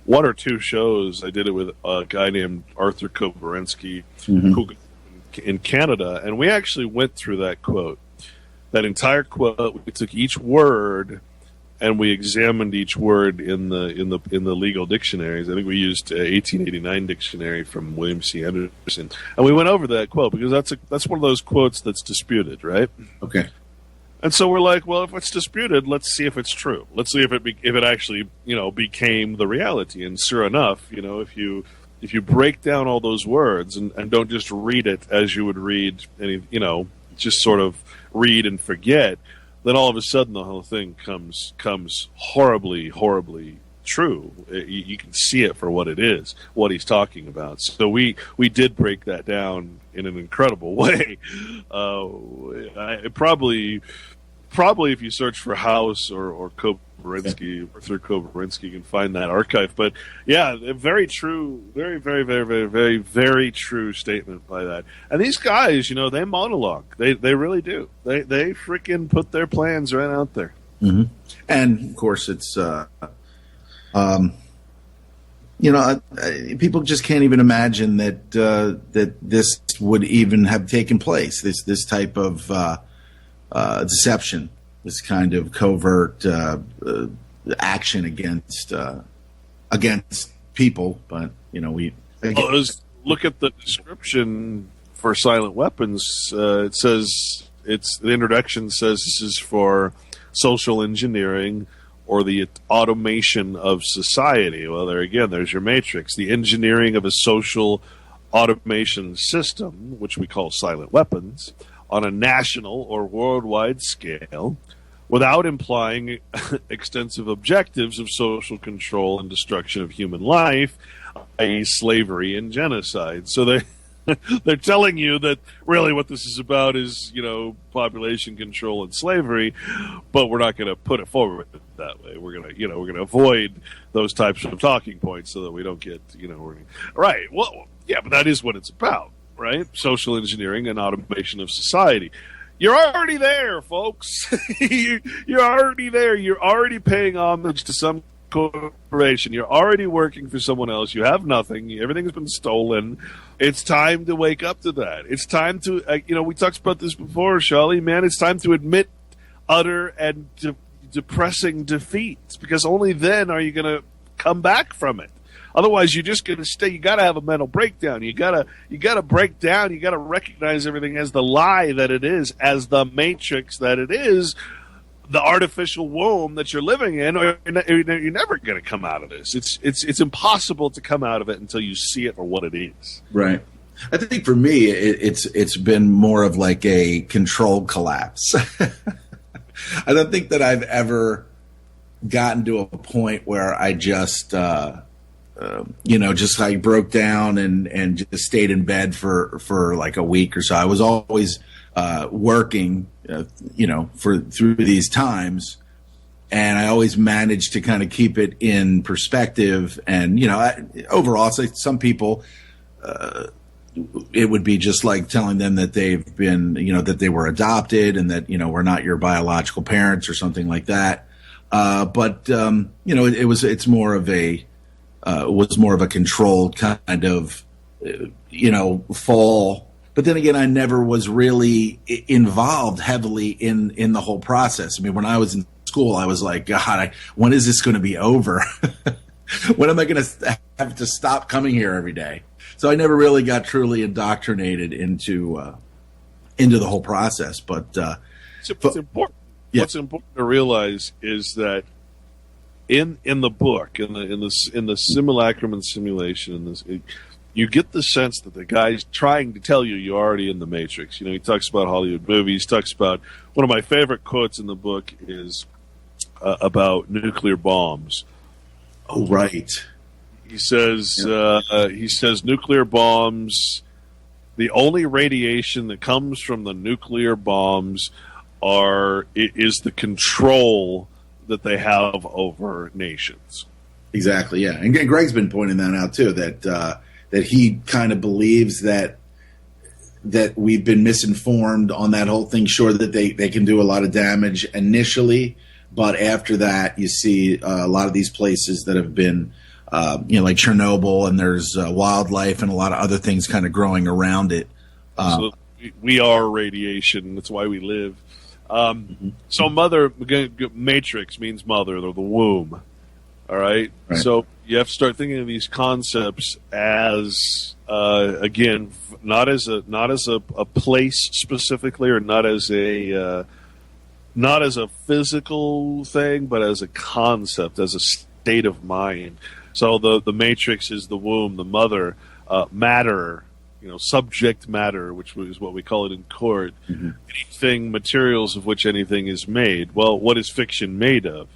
1 or 2 shows. I did it with a guy named Arthur Koborensky in Canada, and we actually went through that quote, that entire quote. We took each word and we examined each word in the legal dictionaries. I think we used 1889 dictionary from William C. Anderson, and we went over that quote because that's one of those quotes that's disputed, right?
Okay.
And so we're like, well, if it's disputed, let's see if it's true. Let's see if it actually became the reality. And sure enough, if you break down all those words and don't just read it as you would read any, just sort of read and forget, then all of a sudden the whole thing comes horribly, horribly true. You can see it for what it is, what he's talking about. So we did break that down in an incredible way. Probably if you search for House or Koborensky, or through Koborensky, you can find that archive. But yeah, very true, very, very, very, very, very, very true statement by that. And these guys, they monologue. They really do. They freaking put their plans right out there.
Mm-hmm. And of course, it's people just can't even imagine that this would even have taken place. This type of deception, this kind of covert action against people. But
look at the description for silent weapons. It says the introduction says this is for social engineering or the automation of society. Well, there's your matrix. The engineering of a social automation system, which we call silent weapons, on a national or worldwide scale, without implying extensive objectives of social control and destruction of human life, i.e. slavery and genocide. So they're telling you that really what this is about is, population control and slavery, but we're not going to put it forward that way. We're going to avoid those types of talking points so that we don't get, right. Well, yeah, but that is what it's about. Right? Social engineering and automation of society. You're already there, folks. You're already there. You're already paying homage to some corporation. You're already working for someone else. You have nothing. Everything's been stolen. It's time to wake up to that. It's time to, we talked about this before, Shali, man. It's time to admit utter and depressing defeat, because only then are you going to come back from it. Otherwise, you're just going to stay. You got to have a mental breakdown. You got to break down. You got to recognize everything as the lie that it is, as the matrix that it is, the artificial womb that you're living in. Or you're never going to come out of this. It's impossible to come out of it until you see it for what it is.
Right. I think for me, it's been more of like a controlled collapse. I don't think that I've ever gotten to a point where I just. Just like broke down and just stayed in bed for like a week or so. I was always working, through these times. And I always managed to kind of keep it in perspective. And, overall, it's like some people, it would be just like telling them that they've been, that they were adopted and that, we're not your biological parents or something like that. But it's more of a, was more of a controlled kind of, fall. But then again, I never was really involved heavily in the whole process. I mean, when I was in school, I was like, God, when is this going to be over? When am I going to have to stop coming here every day? So I never really got truly indoctrinated into the whole process. But
it's important. Yeah. What's important to realize is that in the book, in the simulacrum and simulation, you get the sense that the guy's trying to tell you're already in the Matrix. He talks about Hollywood movies. Talks about one of my favorite quotes in the book is about nuclear bombs.
Oh, right.
He says nuclear bombs. The only radiation that comes from the nuclear bombs is the control that they have over nations.
Exactly. Yeah, and Greg's been pointing that out too. That he kind of believes that we've been misinformed on that whole thing. Sure that they can do a lot of damage initially, but after that, you see a lot of these places that have been, like Chernobyl, and there's wildlife and a lot of other things kind of growing around it.
So we are radiation. That's why we live. So mother, matrix means mother, or the womb. All right. So you have to start thinking of these concepts as, again, not as a place specifically, or not as a physical thing, but as a concept, as a state of mind. So the matrix is the womb, the mother, matter, subject matter, which is what we call it in court. Mm-hmm. Anything, materials of which anything is made. Well, what is fiction made of?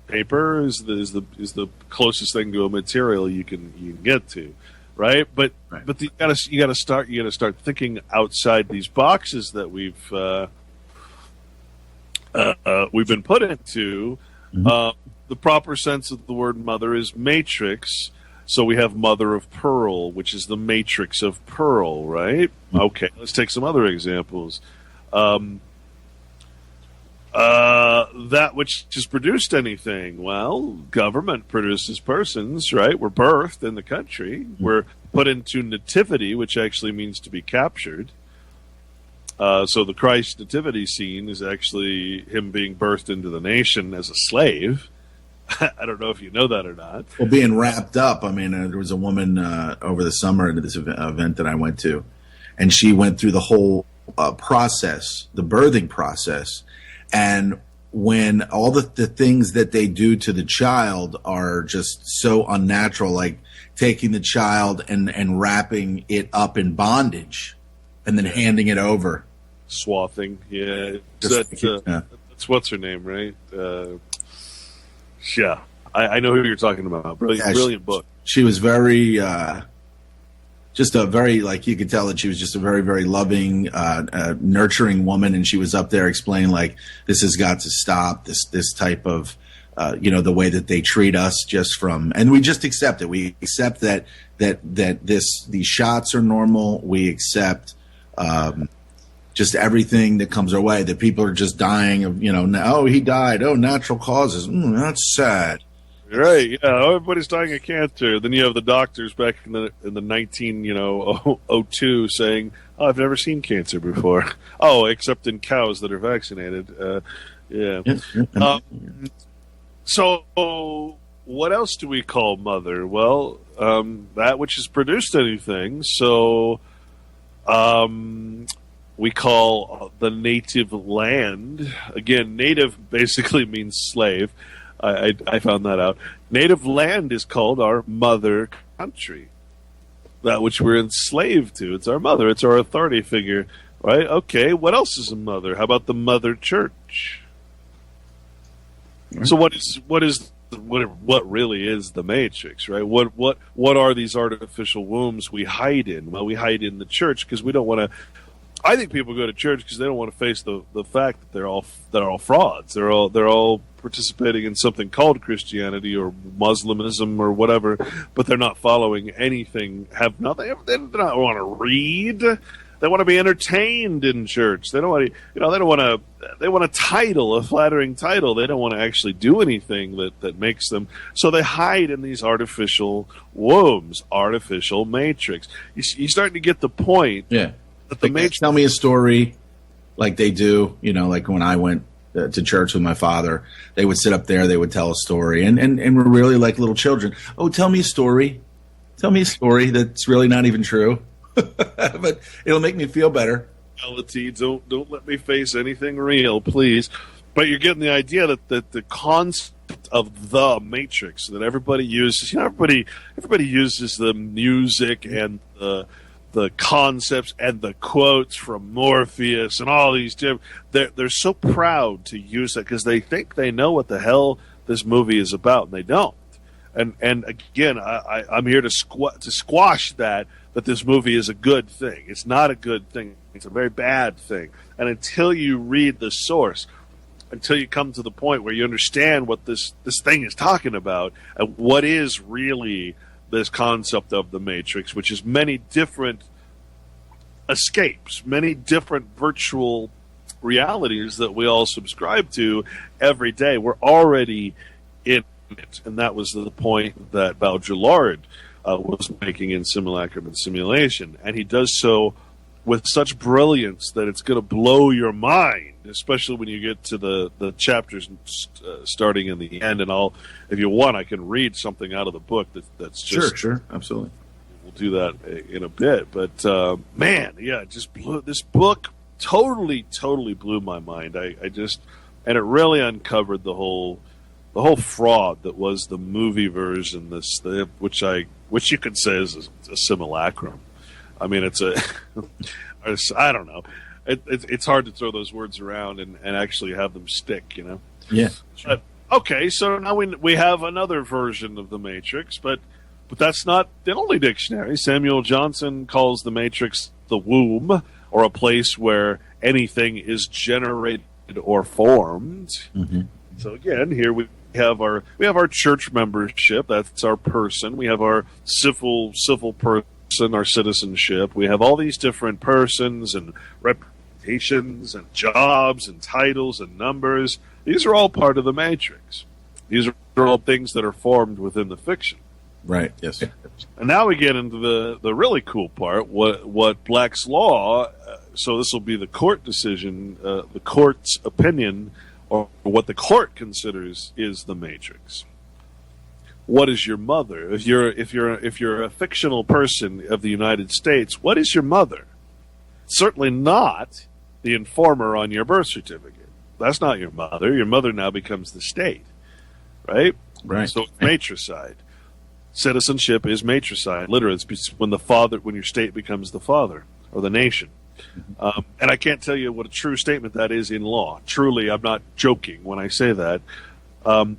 Paper is the closest thing to a material you can get to, right? But you gotta start thinking outside these boxes that we've been put into. Mm-hmm. The proper sense of the word mother is matrix. So we have mother of pearl, which is the matrix of pearl, right? Mm-hmm. Okay, let's take some other examples. That which has produced anything. Well, government produces persons, right? We're birthed in the country. Mm-hmm. We're put into nativity, which actually means to be captured. So the Christ nativity scene is actually him being birthed into the nation as a slave. I don't know if you know that or not.
Well, being wrapped up. I mean, there was a woman over the summer at this event that I went to, and she went through the whole process, the birthing process. And when all the things that they do to the child are just so unnatural, like taking the child and wrapping it up in bondage and then handing it over.
Swathing, yeah. That's what's her name, right? Yeah. I know who you're talking about. Brilliant book.
She was very... just a very, like, you could tell that she was just a very, very loving, nurturing woman. And she was up there explaining, like, this has got to stop, this type of, the way that they treat us and we just accept it. We accept that these shots are normal. We accept, just everything that comes our way, that people are just dying of, he died. Oh, natural causes. That's sad.
Right, yeah. Everybody's dying of cancer. Then you have the doctors back in the 1902 saying, "Oh, I've never seen cancer before." Oh, except in cows that are vaccinated. Yeah. So, what else do we call mother? Well, that which has produced anything. So, we call the native land. Again, native basically means slave. I found that out. Native land is called our mother country. That which we're enslaved to. It's our mother. It's our authority figure. Right? Okay, what else is a mother? How about the mother church? So what really is the matrix, right? What are these artificial wombs we hide in? Well, we hide in the church because we don't want to I think people go to church because they don't want to face the fact that they're all frauds. They're all participating in something called Christianity or Muslimism or whatever, but they're not following anything. They don't want to read. They want to be entertained in church. They don't want to. They want a title, a flattering title. They don't want to actually do anything that makes them. So they hide in these artificial wombs, artificial matrix. You starting to get the point.
Yeah.
That the
matrix. Tell me a story, like they do. Like when I went to church with my father, they would sit up there. They would tell a story, and we're really like little children. Oh, tell me a story. Tell me a story that's really not even true. But it'll make me feel better.
Reality, don't let me face anything real, please. But you're getting the idea that the concept of the Matrix that everybody uses. Everybody uses the music and the concepts and the quotes from Morpheus and all these different. They're so proud to use that because they think they know what the hell this movie is about, and they don't. And again, I'm here to squash that this movie is a good thing. It's not a good thing. It's a very bad thing. And until you read the source, until you come to the point where you understand what this thing is talking about, and what is really this concept of the Matrix, which is many different escapes, many different virtual realities that we all subscribe to every day. We're already in it, and that was the point that Baudrillard was making in Simulacrum and Simulation, and he does so with such brilliance that it's going to blow your mind, especially when you get to the chapters starting in the end. And if you want, I can read something out of the book that's just
sure, absolutely.
We'll do that in a bit, but man, yeah, it just blew. This book totally blew my mind. And it really uncovered the whole fraud that was the movie version. Which you could say is a simulacrum. I mean, I don't know. It's hard to throw those words around and actually have them stick,
Yeah. Sure.
Okay, so now we have another version of the Matrix, but that's not the only dictionary. Samuel Johnson calls the Matrix the womb, or a place where anything is generated or formed.
Mm-hmm.
So again, here we have our church membership. That's our person. We have our civil person, our citizenship. We have all these different persons and reputations and jobs and titles and numbers. These are all part of the Matrix. These are all things that are formed within the fiction.
Right. Yes.
And now we get into the really cool part. What Black's Law. So this will be the court decision, the court's opinion, or what the court considers is the Matrix. What is your mother? If you're a fictional person of the United States, what is your mother? Certainly not the informer on your birth certificate. That's not your mother. Your mother now becomes the state, right?
Right.
So it's matricide. Citizenship is matricide. Literally, it's when your state becomes the father or the nation. And I can't tell you what a true statement that is in law. Truly, I'm not joking when I say that.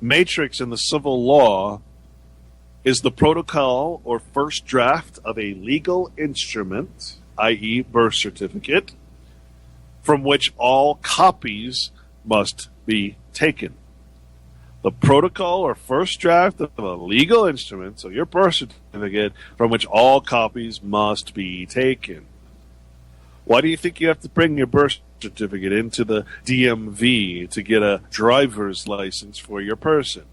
Matrix in the civil law is the protocol or first draft of a legal instrument, i.e. birth certificate, from which all copies must be taken. The protocol or first draft of a legal instrument, so your birth certificate, from which all copies must be taken. Why do you think you have to bring your birth certificate into the DMV to get a driver's license for your person?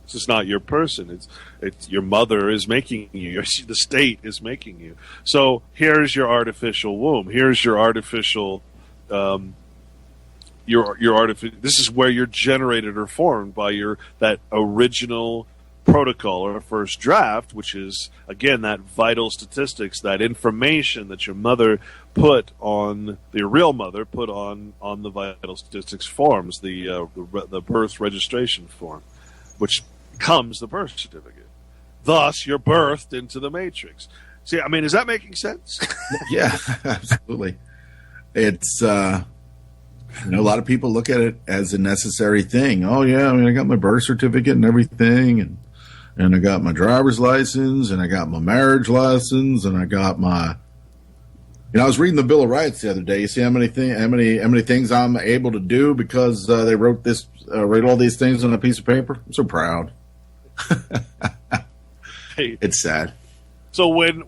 This is not your person. It's your mother is making you. The state is making you. So here's your artificial womb. Here's your artificial. This is where you're generated or formed by that original protocol or first draft, which is again that vital statistics, that information that your mother put on, your real mother put on the vital statistics forms, the birth registration form, which becomes the birth certificate. Thus, you're birthed into the Matrix. See, I mean, is that making sense?
Yeah, absolutely. It's a lot of people look at it as a necessary thing. Oh yeah, I mean, I got my birth certificate and everything, and I got my driver's license, and I got my marriage license, and I got my I was reading the Bill of Rights the other day. You see how many things I'm able to do because they wrote all these things on a piece of paper. I'm so proud.
Hey,
it's sad.
So when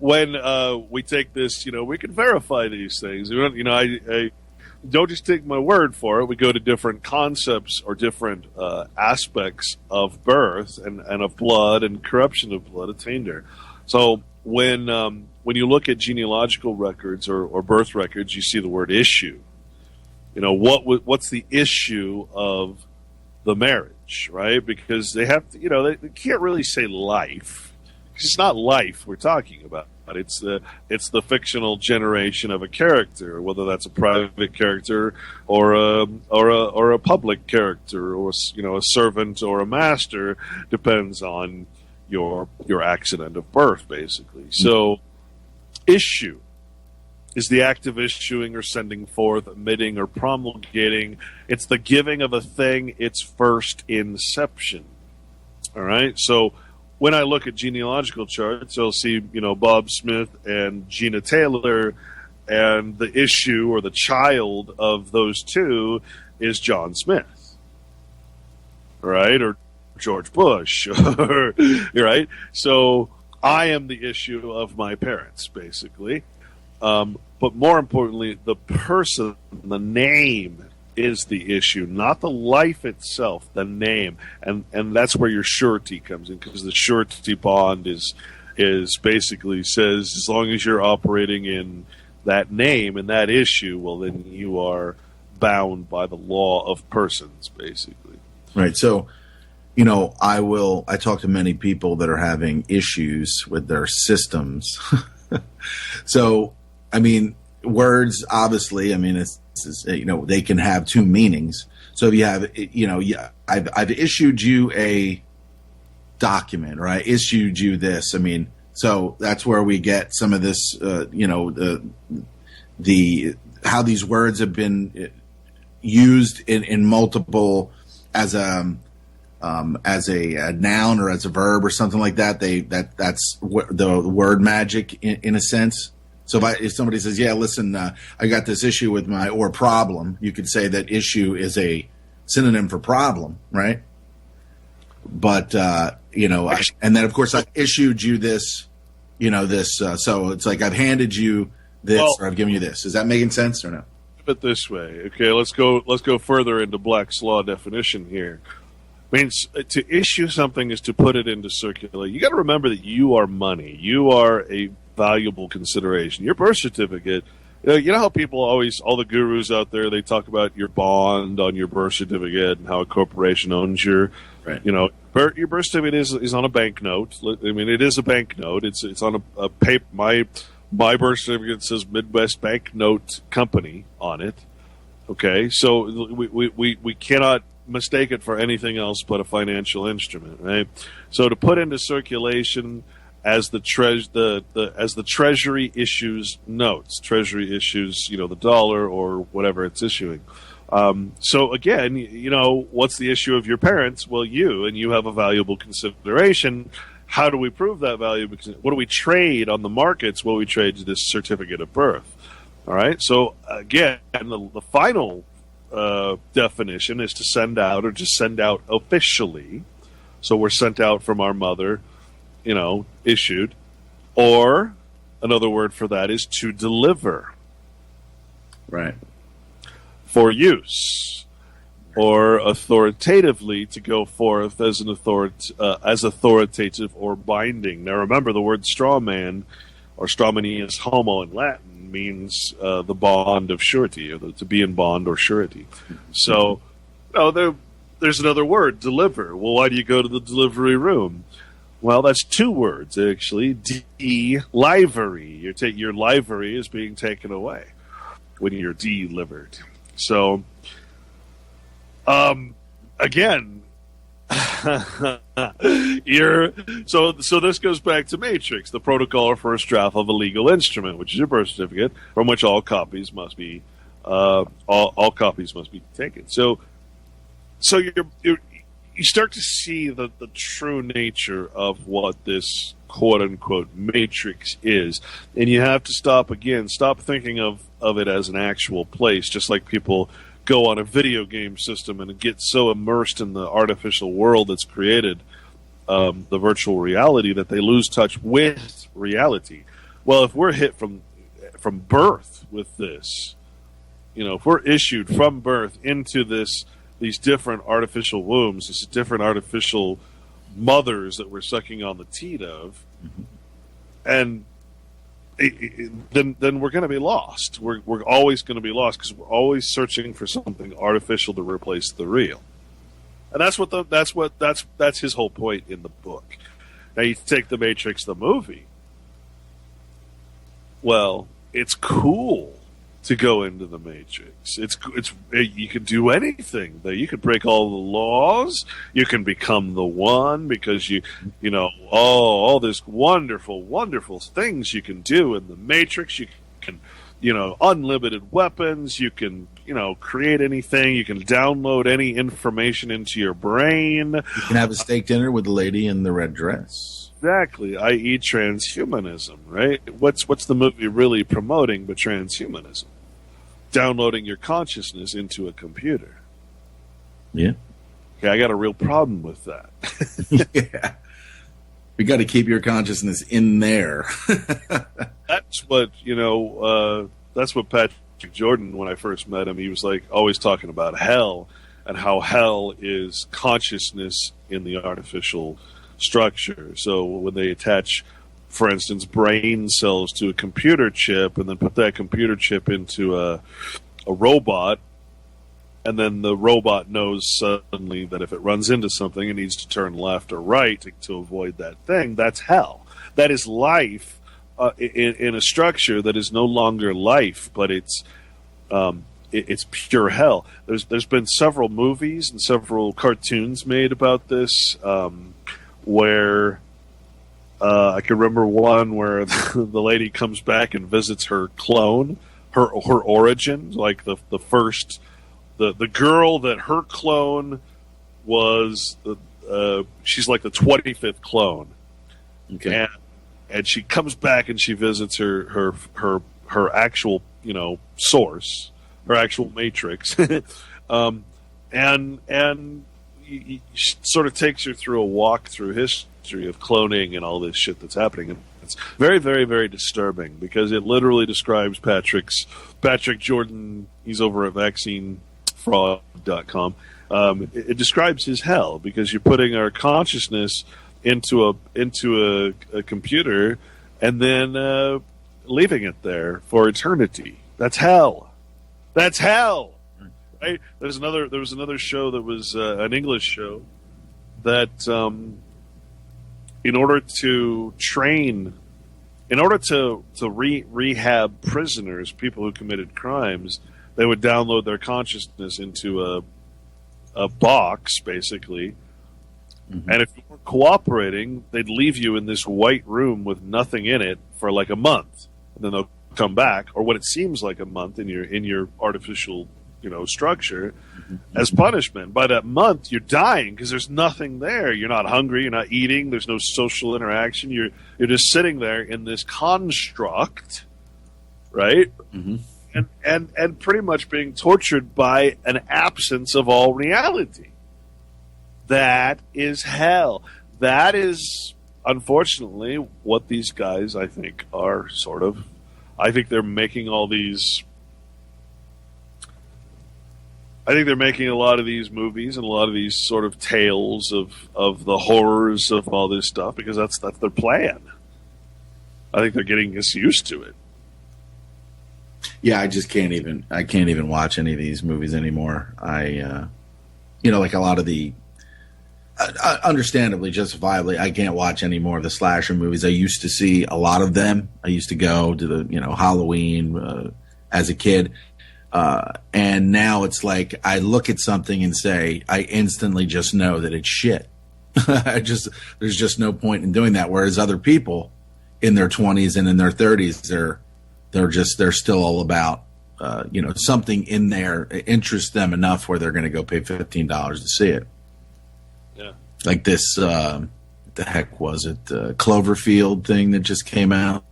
we take this, we can verify these things. I don't just take my word for it. We go to different concepts or different aspects of birth and of blood and corruption of blood, attainder. So when you look at genealogical records or birth records, you see the word issue. What's the issue of the marriage, right? Because they have to, they can't really say life. It's not life we're talking about. It's the fictional generation of a character, whether that's a private character or a public character, or a servant or a master, depends on your accident of birth, basically. So, issue is the act of issuing or sending forth, emitting or promulgating. It's the giving of a thing its first inception. All right, so when I look at genealogical charts, I'll see, Bob Smith and Gina Taylor, and the issue or the child of those two is John Smith, right? Or George Bush, right? So I am the issue of my parents, basically. But more importantly, the person, the name, is the issue, not the life itself, the name. And that's where your surety comes in, because the surety bond is basically says, as long as you're operating in that name and that issue, well, then you are bound by the law of persons, basically.
Right. So, I talk to many people that are having issues with their systems. So, words, obviously, they can have two meanings. So if you have, I've issued you a document, or I issued you this. So that's where we get some of this, the how these words have been used in multiple as a noun or as a verb or something like that. That's the word magic in a sense. So if somebody says, yeah, listen, I got this issue with or problem, you could say that issue is a synonym for problem, right? But, and then, of course, I issued you this, so it's like I've handed you this, or I've given you this. Is that making sense or no?
Put it this way. Okay, let's go further into Black's Law definition here. Means to issue something is to put it into circulation. You got to remember that you are money. You are a valuable consideration. Your birth certificate, you know how people always, all the gurus out there, they talk about your bond on your birth certificate and how a corporation owns your,
right.
Your birth certificate is on a banknote. It is a banknote. It's on a paper. My birth certificate says Midwest Banknote Company on it. Okay, so we cannot mistake it for anything else but a financial instrument, right? So to put into circulation as the Treasury issues notes, Treasury issues, the dollar or whatever it's issuing. So again, what's the issue of your parents? Well, you have a valuable consideration. How do we prove that value? Because what do we trade on the markets? Well, we trade this certificate of birth. All right. So again, the final definition is to send out, or just send out officially. So we're sent out from our mother, issued. Or another word for that is to deliver.
Right.
For use. Or authoritatively to go forth as as authoritative or binding. Now remember, the word straw man or stramonius homo in Latin means the bond of surety, or to be in bond or surety. So, there's another word, deliver. Well, why do you go to the delivery room? Well, that's two words, actually. Delivery. Your livery is being taken away when you're delivered. So, again, so this goes back to Matrix, the protocol for a draft of a legal instrument, which is your birth certificate, from which all copies must be all copies must be taken. So you start to see the true nature of what this quote-unquote matrix is. And you have to stop thinking of it as an actual place, just like people go on a video game system and get so immersed in the artificial world that's created, the virtual reality, that they lose touch with reality. Well, if we're hit from birth with this, if we're issued from birth into these different artificial wombs, these different artificial mothers that we're sucking on the teat of, and then we're going to be lost. We're always going to be lost because we're always searching for something artificial to replace the real. And that's his whole point in the book. Now you take The Matrix the movie. Well, it's cool to go into the Matrix. It's you can do anything. You can break all the laws. You can become the one because all this wonderful things you can do in the Matrix. You can, unlimited weapons. You can, create anything. You can download any information into your brain.
You can have a steak dinner with the lady in the red dress.
Exactly, i.e. transhumanism, right? What's the movie really promoting but transhumanism? Downloading your consciousness into a computer.
Yeah.
Okay, I got a real problem with that.
Yeah. We got to keep your consciousness in there.
That's what Patrick Jordan, when I first met him, he was like always talking about hell and how hell is consciousness in the artificial structure. So when they attach, for instance, brain cells to a computer chip and then put that computer chip into a robot, and then the robot knows suddenly that if it runs into something, it needs to turn left or right to avoid that thing, that's hell. That is life in a structure that is no longer life, but it's pure hell. There's been several movies and several cartoons made about this, where I can remember one where the lady comes back and visits her clone, her origin, like the first, the girl that her clone was, she's like the 25th clone.
Okay.
And she comes back and she visits her actual, source, her actual matrix. And he sort of takes her through a walk through history of cloning and all this shit that's happening. And it's very, very, very disturbing because it literally describes Patrick Jordan. He's over at vaccinefraud.com. It describes his hell because you're putting our consciousness into a computer and then leaving it there for eternity. That's hell. That's hell. Right? There was another show that was an English show that in order to rehab prisoners, people who committed crimes, they would download their consciousness into a box, basically. Mm-hmm. And if you weren't cooperating, they'd leave you in this white room with nothing in it for like a month, and then they'll come back, or what it seems like a month in your artificial structure, as punishment. By that month, you're dying because there's nothing there. You're not hungry. You're not eating. There's no social interaction. You're just sitting there in this construct, right? Mm-hmm. And pretty much being tortured by an absence of all reality. That is hell. That is, unfortunately, what these guys, I think, are sort of. I think they're making all these. I think they're making a lot of these movies and a lot of these sort of tales of the horrors of all this stuff because that's their plan. I think they're getting us used to it.
Yeah, I can't even watch any of these movies anymore. Like a lot of the, understandably, justifiably, I can't watch any more of the slasher movies. I used to see a lot of them. I used to go to the, Halloween as a kid. And now it's like I look at something and say, I instantly just know that it's shit. There's just no point in doing that. Whereas other people in their 20s and in their 30s, they're still all about, something in there interests them enough where they're going to go pay $15 to see it. like this. What the heck was it? Cloverfield thing that just came out,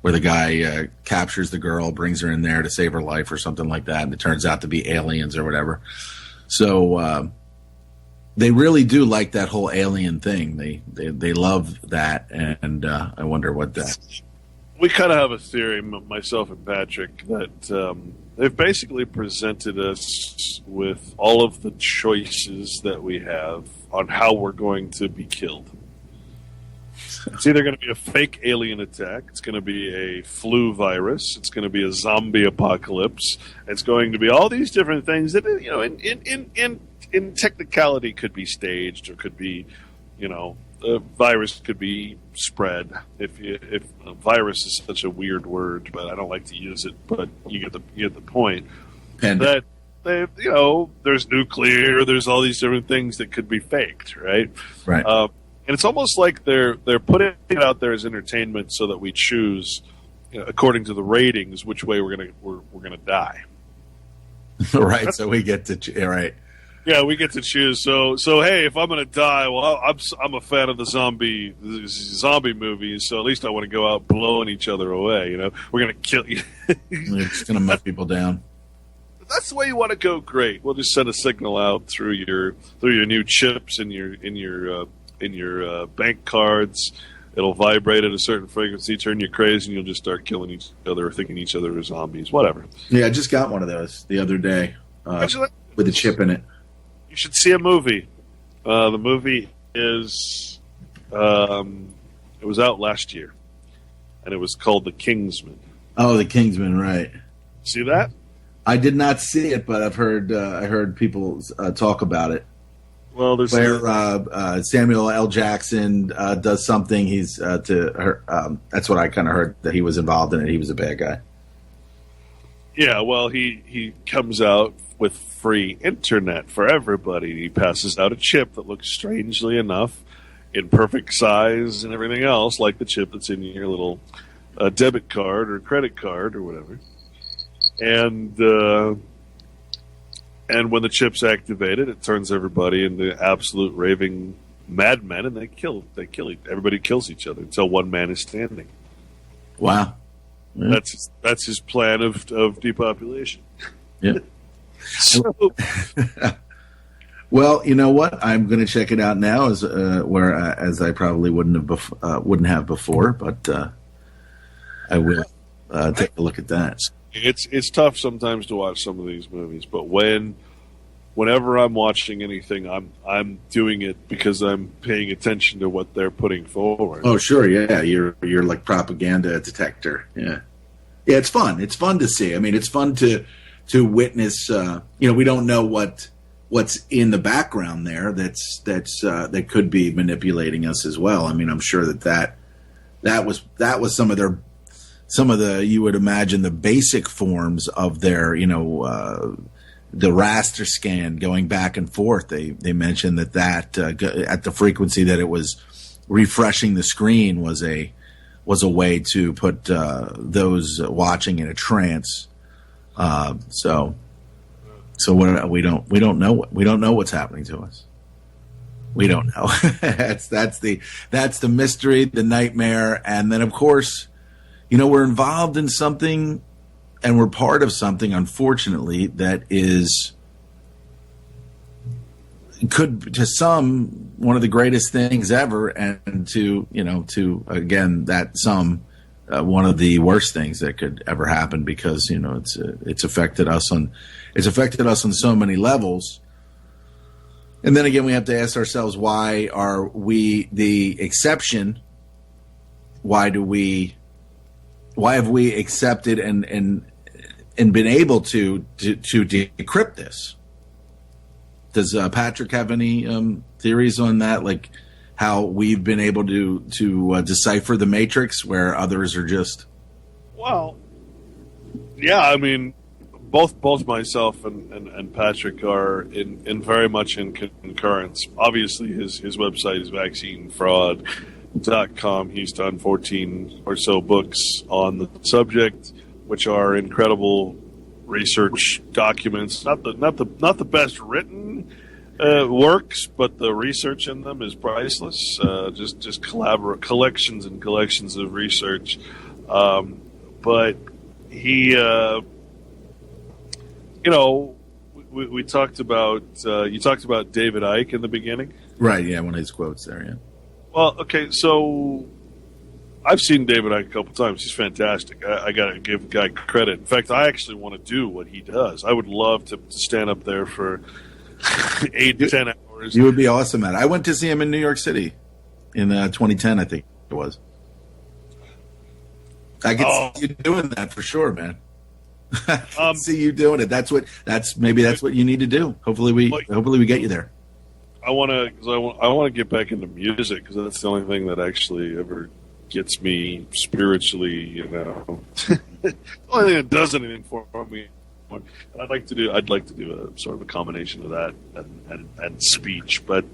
where the guy captures the girl, brings her in there to save her life or something like that, and it turns out to be aliens or whatever. So they really do like that whole alien thing. They love that, and I wonder what that.
We kind of have a theory, myself and Patrick, that they've basically presented us with all of the choices that we have on how we're going to be killed. It's either going to be a fake alien attack, it's going to be a flu virus, it's going to be a zombie apocalypse, it's going to be all these different things that, you know, in technicality could be staged or could be, you know, a virus could be spread. If a virus is such a weird word, but I don't like to use it, but you get the point. And that they, you know, there's nuclear, there's all these different things that could be faked, right?
Right.
And it's almost like they're putting it out there as entertainment so that we choose, you know, according to the ratings, which way we're gonna die.
Right. So we get to right.
Yeah, we get to choose. So hey, if I'm gonna die, well, I'm a fan of the zombie movies, so at least I want to go out blowing each other away. You know, we're gonna kill you.
We're just gonna melt people down.
If that's the way you want to go, great. We'll just send a signal out through your new chips in your bank cards. It'll vibrate at a certain frequency, turn you crazy, and you'll just start killing each other or thinking each other are zombies. Whatever.
Yeah, I just got one of those the other day with a chip in it.
You should see a movie. The movie is it was out last year, and it was called The Kingsman.
Oh, The Kingsman, right?
See that?
I did not see it, but I heard people talk about it.
Well, there's
where Samuel L. Jackson does something. He's to her. That's what I kind of heard, that he was involved in it. He was a bad guy.
Yeah, well, he comes out with free internet for everybody. He passes out a chip that looks, strangely enough, in perfect size and everything else, like the chip that's in your little debit card or credit card or whatever. And when the chip's activated, it turns everybody into absolute raving madmen, and everybody kills each other until one man is standing.
Wow. Yeah.
That's his plan of depopulation.
Yeah.
So,
well, you know what? I'm going to check it out now, as I probably wouldn't have before, but I will take a look at that.
It's tough sometimes to watch some of these movies, but whenever I'm watching anything, I'm doing it because I'm paying attention to what they're putting forward.
Oh, sure, yeah, you're like propaganda detector. Yeah, it's fun. It's fun to see. I mean, it's fun to witness. We don't know what's in the background there. That could be manipulating us as well. I mean, I'm sure that was some of the you would imagine the basic forms of their the raster scan going back and forth. They mentioned that at the frequency that it was refreshing the screen was a way to put those watching in a trance. So what we don't know what's happening to us. We don't know. that's the mystery, the nightmare, and then of course, we're involved in something. And we're part of something, unfortunately, that could to some one of the greatest things ever, and to again that some one of the worst things that could ever happen, because it's affected us on so many levels. And then again, we have to ask ourselves, why are we the exception? Why have we accepted and been able to decrypt this? Does Patrick have any theories on that, like how we've been able to decipher the Matrix, where others are just?
Well, yeah, I mean, both myself and Patrick are in very much in concurrence. Obviously, his website is vaccinefraud.com. He's done 14 or so books on the subject, which are incredible research documents. Not the best written, works, but the research in them is priceless. Just collections and collections of research. But he, we talked about you talked about David Icke in the beginning,
right? Yeah, one of his quotes there. Yeah.
Well, okay, so I've seen David Icke a couple times. He's fantastic. I got to give the guy credit. In fact, I actually want to do what he does. I would love to stand up there for 8 to 10 hours.
You would be awesome at it. I went to see him in New York City in 2010, I think it was. I could see you doing that for sure, man. I can see you doing it. That's what you need to do. Hopefully we get you there.
I want to get back into music because that's the only thing that actually ever gets me spiritually, the only thing that does anything for me. And I'd like to do a sort of a combination of that and speech. But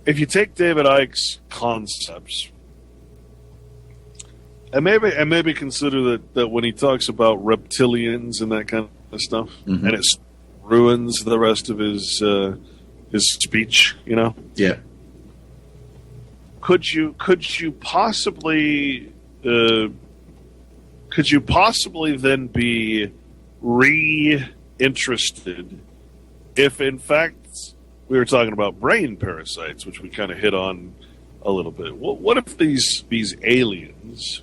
if you take David Icke's concepts, and maybe consider that when he talks about reptilians and that kind of stuff,
mm-hmm.
and it ruins the rest of his speech,
Yeah.
Could you possibly then be reinterested if in fact we were talking about brain parasites, which we kind of hit on a little bit? What if these aliens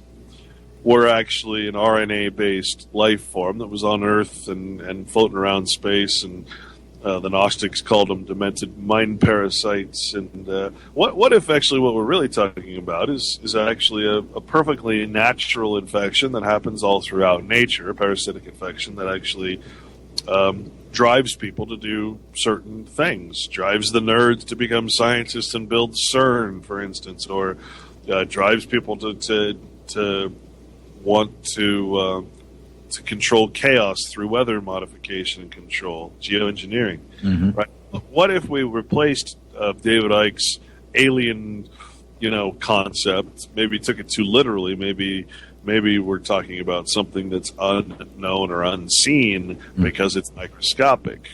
were actually an RNA-based life form that was on Earth and floating around space, and the Gnostics called them demented mind parasites? And what if actually what we're really talking about is actually a perfectly natural infection that happens all throughout nature, a parasitic infection that actually drives people to do certain things, drives the nerds to become scientists and build CERN, for instance, or drives people to want to control chaos through weather modification and control, geoengineering.
Mm-hmm.
Right? What if we replaced David Icke's alien, concept? Maybe took it too literally. Maybe we're talking about something that's unknown or unseen because it's microscopic.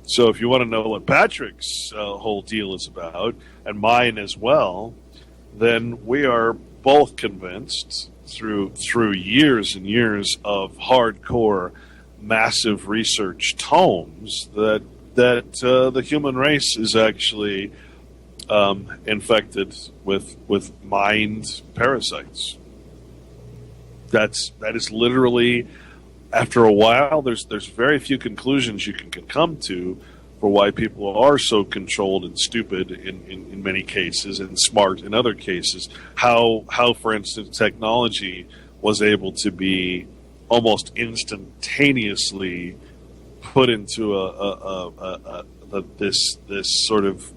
So if you want to know what Patrick's whole deal is about, and mine as well, then we are both convinced through years and years of hardcore, massive research tomes that the human race is actually infected with mind parasites. That is literally, after a while, there's very few conclusions you can come to for why people are so controlled and stupid in many cases and smart in other cases. How for instance, technology was able to be almost instantaneously put into this sort of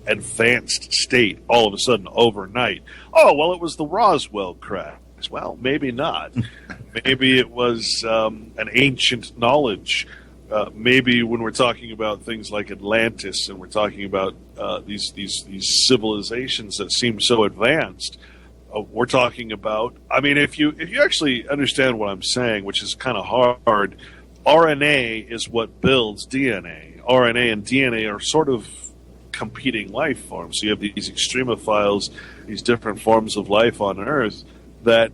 advanced state all of a sudden overnight. Oh, well, it was the Roswell crash. Well, maybe not. Maybe it was an ancient knowledge. Maybe when we're talking about things like Atlantis and we're talking about these civilizations that seem so advanced, we're talking about. I mean, if you actually understand what I'm saying, which is kind of hard, RNA is what builds DNA. RNA and DNA are sort of competing life forms. So you have these extremophiles, these different forms of life on Earth that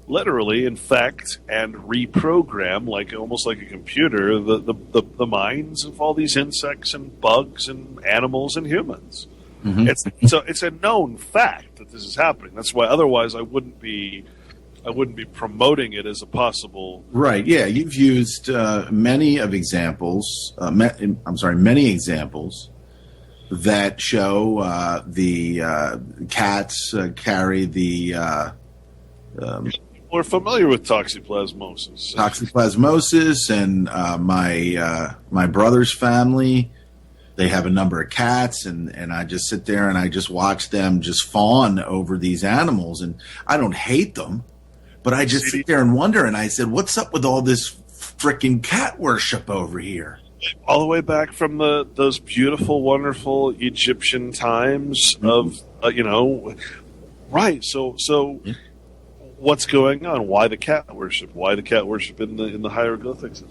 literally infect and reprogram, almost like a computer, the minds of all these insects and bugs and animals and humans.
Mm-hmm.
It's a known fact that this is happening. That's why otherwise I wouldn't be promoting it as a possible.
Right. Yeah. You've used many examples that show the cats carry the.
We're familiar with toxoplasmosis.
Toxoplasmosis, and my brother's family, they have a number of cats, and I just sit there and I just watch them just fawn over these animals, and I don't hate them, but I just sit there and wonder, and I said, what's up with all this freaking cat worship over here?
All the way back from those beautiful, wonderful Egyptian times of, right, so yeah. What's going on? Why the cat worship? Why the cat worship in the hieroglyphics?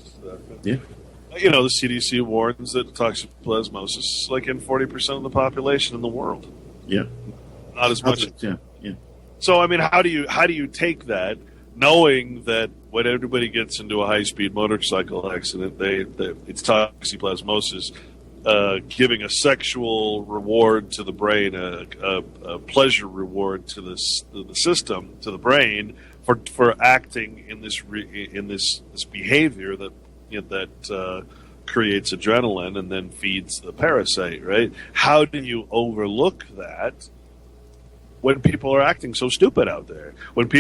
Yeah.
You know, the CDC warns that toxoplasmosis is like in 40% of the population in the world.
Yeah.
Not as much.
Yeah. Yeah.
So, I mean, how do you take that, knowing that when everybody gets into a high-speed motorcycle accident, it's toxoplasmosis, giving a sexual reward to the brain, a pleasure reward to the system, to the brain, for acting in this behavior that creates adrenaline and then feeds the parasite, right? How do you overlook that when people are acting so stupid out there? When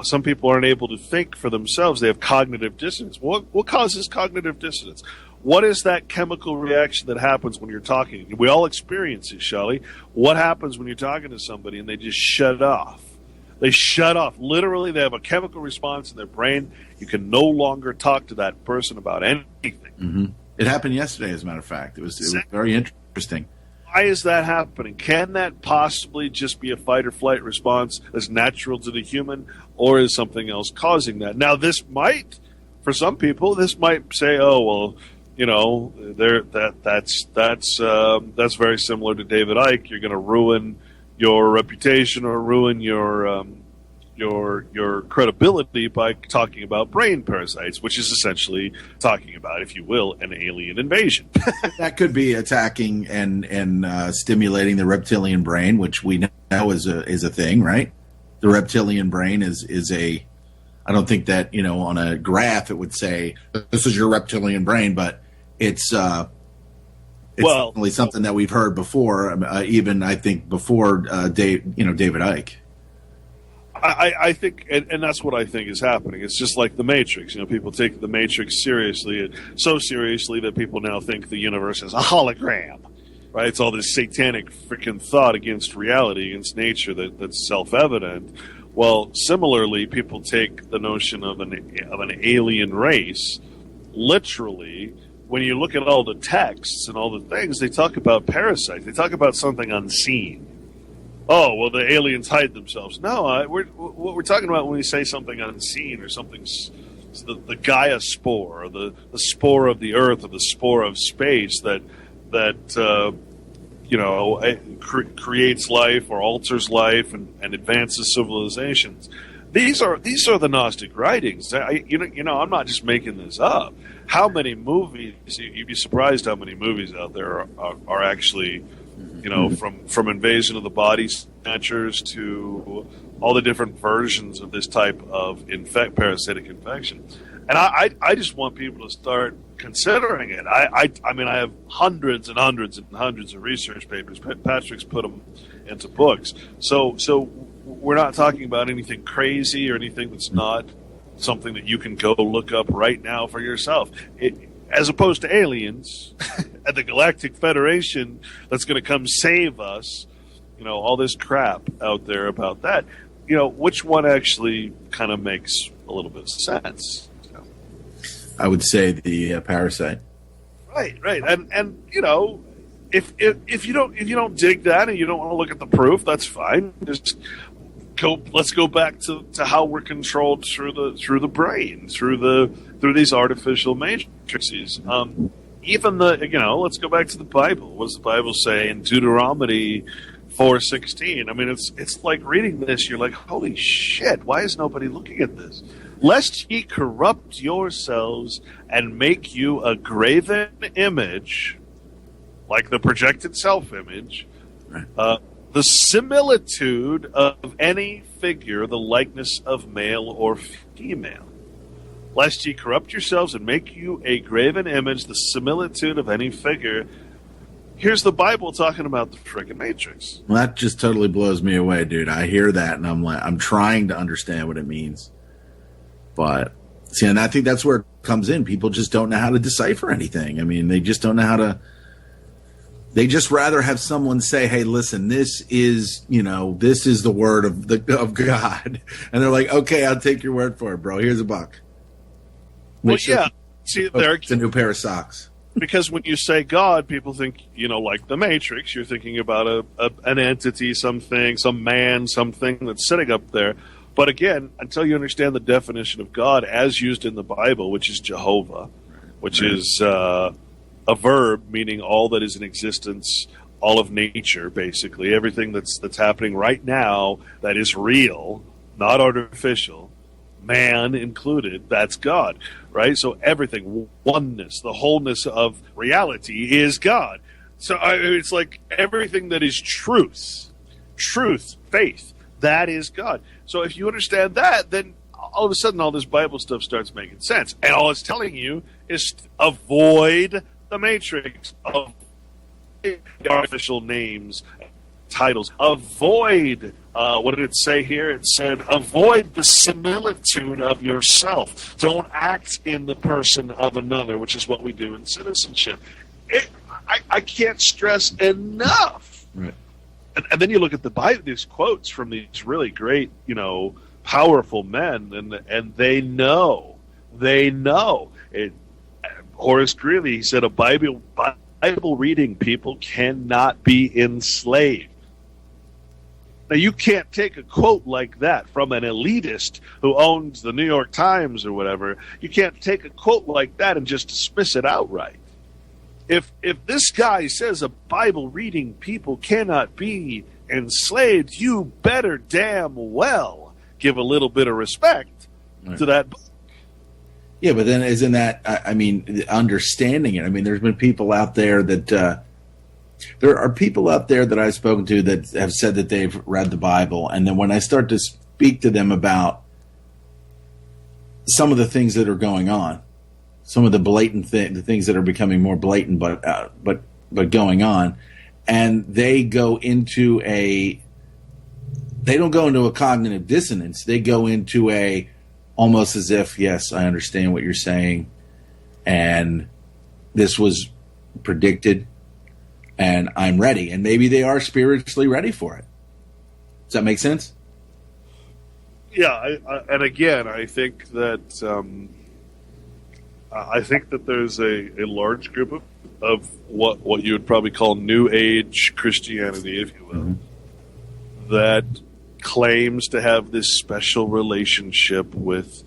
some people aren't able to think for themselves, they have cognitive dissonance. What causes cognitive dissonance? What is that chemical reaction that happens when you're talking? We all experience it, Shali. What happens when you're talking to somebody and they just shut off? They shut off. Literally, they have a chemical response in their brain. You can no longer talk to that person about anything.
Mm-hmm. It happened yesterday, as a matter of fact. It was very interesting.
Why is that happening? Can that possibly just be a fight or flight response that's natural to the human, or is something else causing that? Now, this might, for some people, this might say, "Oh, well, you know, that's very similar to David Icke. You're going to ruin your reputation or ruin your credibility by talking about brain parasites," which is essentially talking about, if you will, an alien invasion.
That could be attacking and stimulating the reptilian brain, which we know is a thing, right? The reptilian brain is a. I don't think that, you know, on a graph it would say this is your reptilian brain, but it's definitely something that we've heard before. Even I think before David Icke.
I think, and that's what I think is happening. It's just like the Matrix. You know, people take the Matrix seriously, so seriously that people now think the universe is a hologram, right? It's all this satanic freaking thought against reality, against nature that's self-evident. Well, similarly, people take the notion of an alien race literally. When you look at all the texts and all the things, they talk about parasites. They talk about something unseen. Oh, well, the aliens hide themselves. No, what we're talking about when we say something unseen or something, the Gaia spore, or the spore of the Earth, or the spore of space that creates life or alters life and advances civilizations. These are the Gnostic writings. I'm not just making this up. How many movies? You'd be surprised how many movies out there are actually, from Invasion of the Body Snatchers to all the different versions of this type of parasitic infection. And I just want people to start considering it. I mean, I have hundreds and hundreds and hundreds of research papers. Patrick's put them into books. So we're not talking about anything crazy or anything that's not something that you can go look up right now for yourself. As opposed to aliens and the Galactic Federation that's going to come save us, all this crap out there about that. Which one actually kind of makes a little bit of sense?
I would say the parasite.
Right, and if you don't dig that and you don't want to look at the proof, that's fine. Just let's go back to how we're controlled through the brain, through these artificial matrices. Even let's go back to the Bible. What does the Bible say in Deuteronomy 4:16? I mean, it's like reading this, you're like, holy shit, why is nobody looking at this? Lest ye corrupt yourselves and make you a graven image, like the projected self-image, the similitude of any figure, the likeness of male or female. Lest ye corrupt yourselves and make you a graven image, the similitude of any figure. Here's the Bible talking about the friggin' Matrix.
Well, that just totally blows me away, dude. I hear that and I'm trying to understand what it means. But see, and I think that's where it comes in. People just don't know how to decipher anything. I mean, they just don't know how to. They just rather have someone say, "Hey, listen, this is the word of God," and they're like, "Okay, I'll take your word for it, bro. Here's $1."
Well, yeah. See,
it's a new pair of socks.
Because when you say God, people think, like the Matrix. You're thinking about an entity, something, some man, something that's sitting up there. But again, until you understand the definition of God as used in the Bible, which is Jehovah, which is a verb meaning all that is in existence, all of nature, basically. Everything that's happening right now that is real, not artificial, man included, that's God, right? So everything, oneness, the wholeness of reality is God. So it's like everything that is truth, faith, that is God. So if you understand that, then all of a sudden all this Bible stuff starts making sense. And all it's telling you is avoid the matrix, avoid artificial names, titles, avoid, what did it say here? It said, avoid the similitude of yourself. Don't act in the person of another, which is what we do in citizenship. I can't stress enough.
Right.
And then you look at the Bible, these quotes from these really great, powerful men, and they know. Horace Greeley, he said, a Bible reading people cannot be enslaved. Now, you can't take a quote like that from an elitist who owns the New York Times or whatever. You can't take a quote like that and just dismiss it outright. If this guy says a Bible reading people cannot be enslaved, you better damn well give a little bit of respect to that book.
Yeah, but then isn't that, understanding it? I mean, there's been people out there that, there are people out there that I've spoken to that have said that they've read the Bible, and then when I start to speak to them about some of the things that are going on, some of the blatant the things that are becoming more blatant, but going on, and they don't go into a cognitive dissonance. They go into almost as if, yes, I understand what you're saying, and this was predicted, and I'm ready. And maybe they are spiritually ready for it. Does that make sense?
Yeah, and again, I think that there's a large group of what you would probably call New Age Christianity, if you will, that claims to have this special relationship with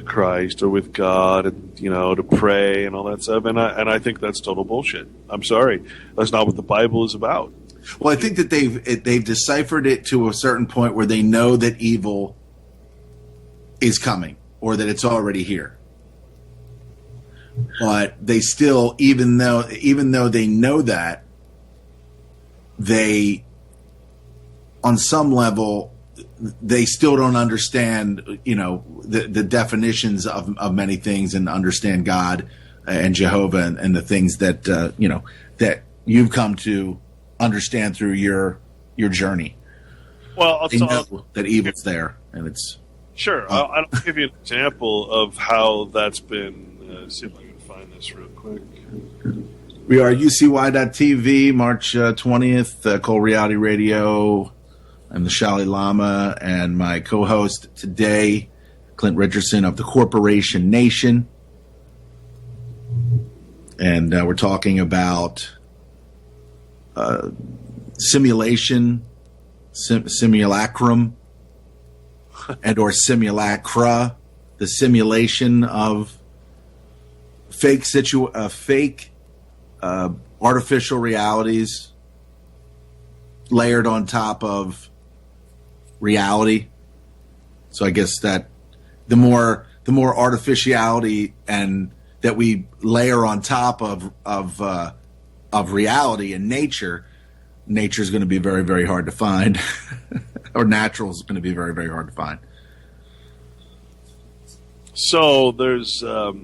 Christ or with God, and to pray and all that stuff. And I think that's total bullshit. I'm sorry, that's not what the Bible is about.
Well, I think that they've deciphered it to a certain point where they know that evil is coming or that it's already here. But they still, even though they know that, they, on some level, they still don't understand, the definitions of many things, and understand God and Jehovah and the things that that you've come to understand through your journey.
Well, I'll
know that evil's there, and it's
sure. I'll give you an example of how that's been. See if I can find this real quick.
We are UCY.TV, March 20th, Cole Reality Radio. I'm the Shali Lama, and my co-host today, Clint Richardson of the Corporation Nation. And we're talking about simulation, simulacrum, and or simulacra, the simulation of fake artificial realities layered on top of reality. So I guess that the more artificiality and that we layer on top of reality and nature is going to be very, very hard to find, or natural is going to be very, very hard to find.
So there's a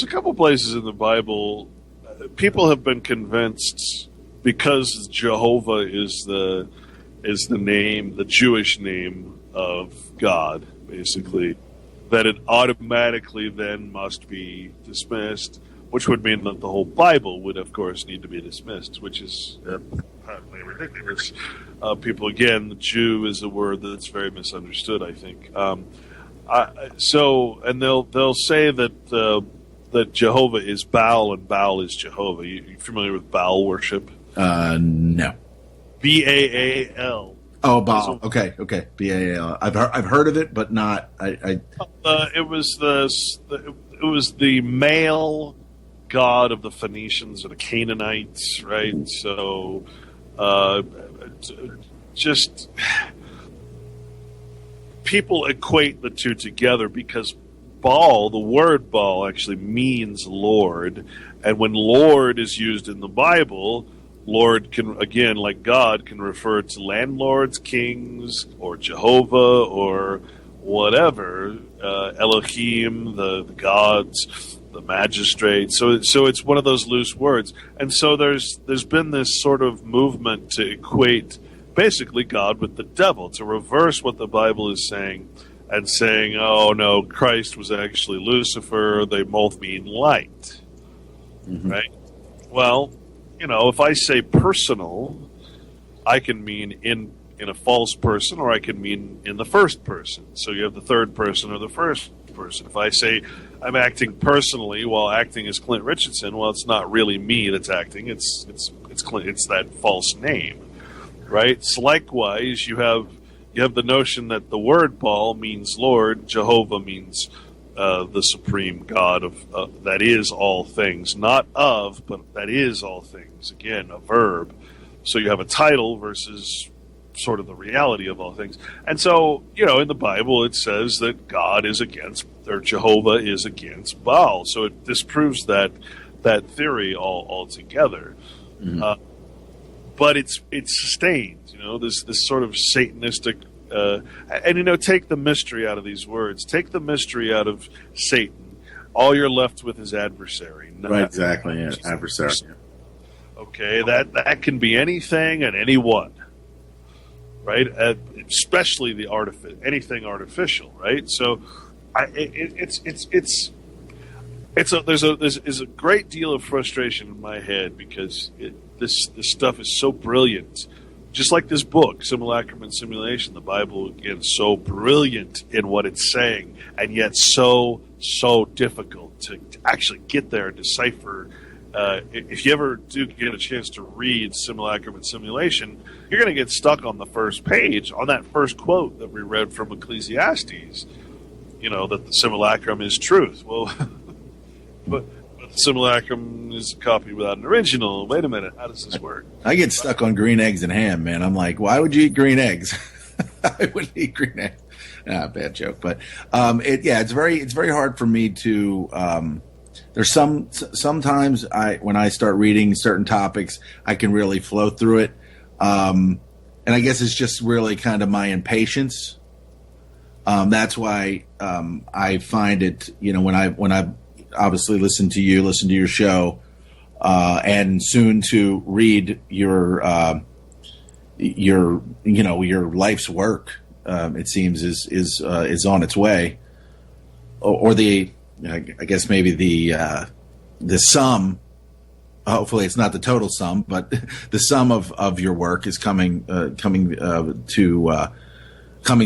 couple places in the Bible people have been convinced, because Jehovah is the name, the Jewish name of God, basically, that it automatically then must be dismissed, which would mean that the whole Bible would, of course, need to be dismissed, which is patently ridiculous. People, again, the Jew is a word that's very misunderstood, I think. And they'll say that Jehovah is Baal and Baal is Jehovah. You familiar with Baal worship?
No.
Baal.
Oh, Baal. Okay. Baal. I've heard of it, but not.
It was the male god of the Phoenicians or the Canaanites, right? So, just people equate the two together because Baal, the word Baal, actually means Lord, and when Lord is used in the Bible, Lord can, again, like God, can refer to landlords, kings, or Jehovah, or whatever, Elohim, the gods, the magistrate. So it's one of those loose words, and so there's been this sort of movement to equate basically God with the devil, to reverse what the Bible is saying, and saying, oh no, Christ was actually Lucifer. They both mean light, right? Well, if I say personal, I can mean in a false person, or I can mean in the first person. So you have the third person or the first person. If I say I'm acting personally while acting as Clint Richardson, well, it's not really me that's acting. It's that false name, right? So likewise, you have the notion that the word Baal means Lord, Jehovah means the supreme God of that is all things, not of, but that is all things. Again, a verb. So you have a title versus sort of the reality of all things. And so, in the Bible it says that God is against, or Jehovah is against Baal. So it disproves that theory altogether. But it's sustained, this sort of Satanistic. And take the mystery out of these words. Take the mystery out of Satan. All you're left with is adversary.
Right, exactly. Yeah, adversary.
Okay, that can be anything and anyone, right? Especially anything artificial, right? So, there's a great deal of frustration in my head because this stuff is so brilliant. Just like this book, Simulacrum and Simulation, the Bible, again, so brilliant in what it's saying, and yet so difficult to actually get there and decipher. If you ever do get a chance to read Simulacrum and Simulation, you're going to get stuck on the first page, on that first quote that we read from Ecclesiastes, that the simulacrum is truth. Well, but the simulacrum is a copy without an original. Wait a minute, how does this work?
I get stuck on green eggs and ham, man. I'm like, why would you eat green eggs? I wouldn't eat green eggs. Bad joke, but it's very hard for me to. There's sometimes when I start reading certain topics, I can really flow through it, and I guess it's just really kind of my impatience. That's why I find it, when I obviously listen to your show, and soon to read your life's work. It seems is on its way, or I guess maybe the sum. Hopefully, it's not the total sum, but the sum of your work is coming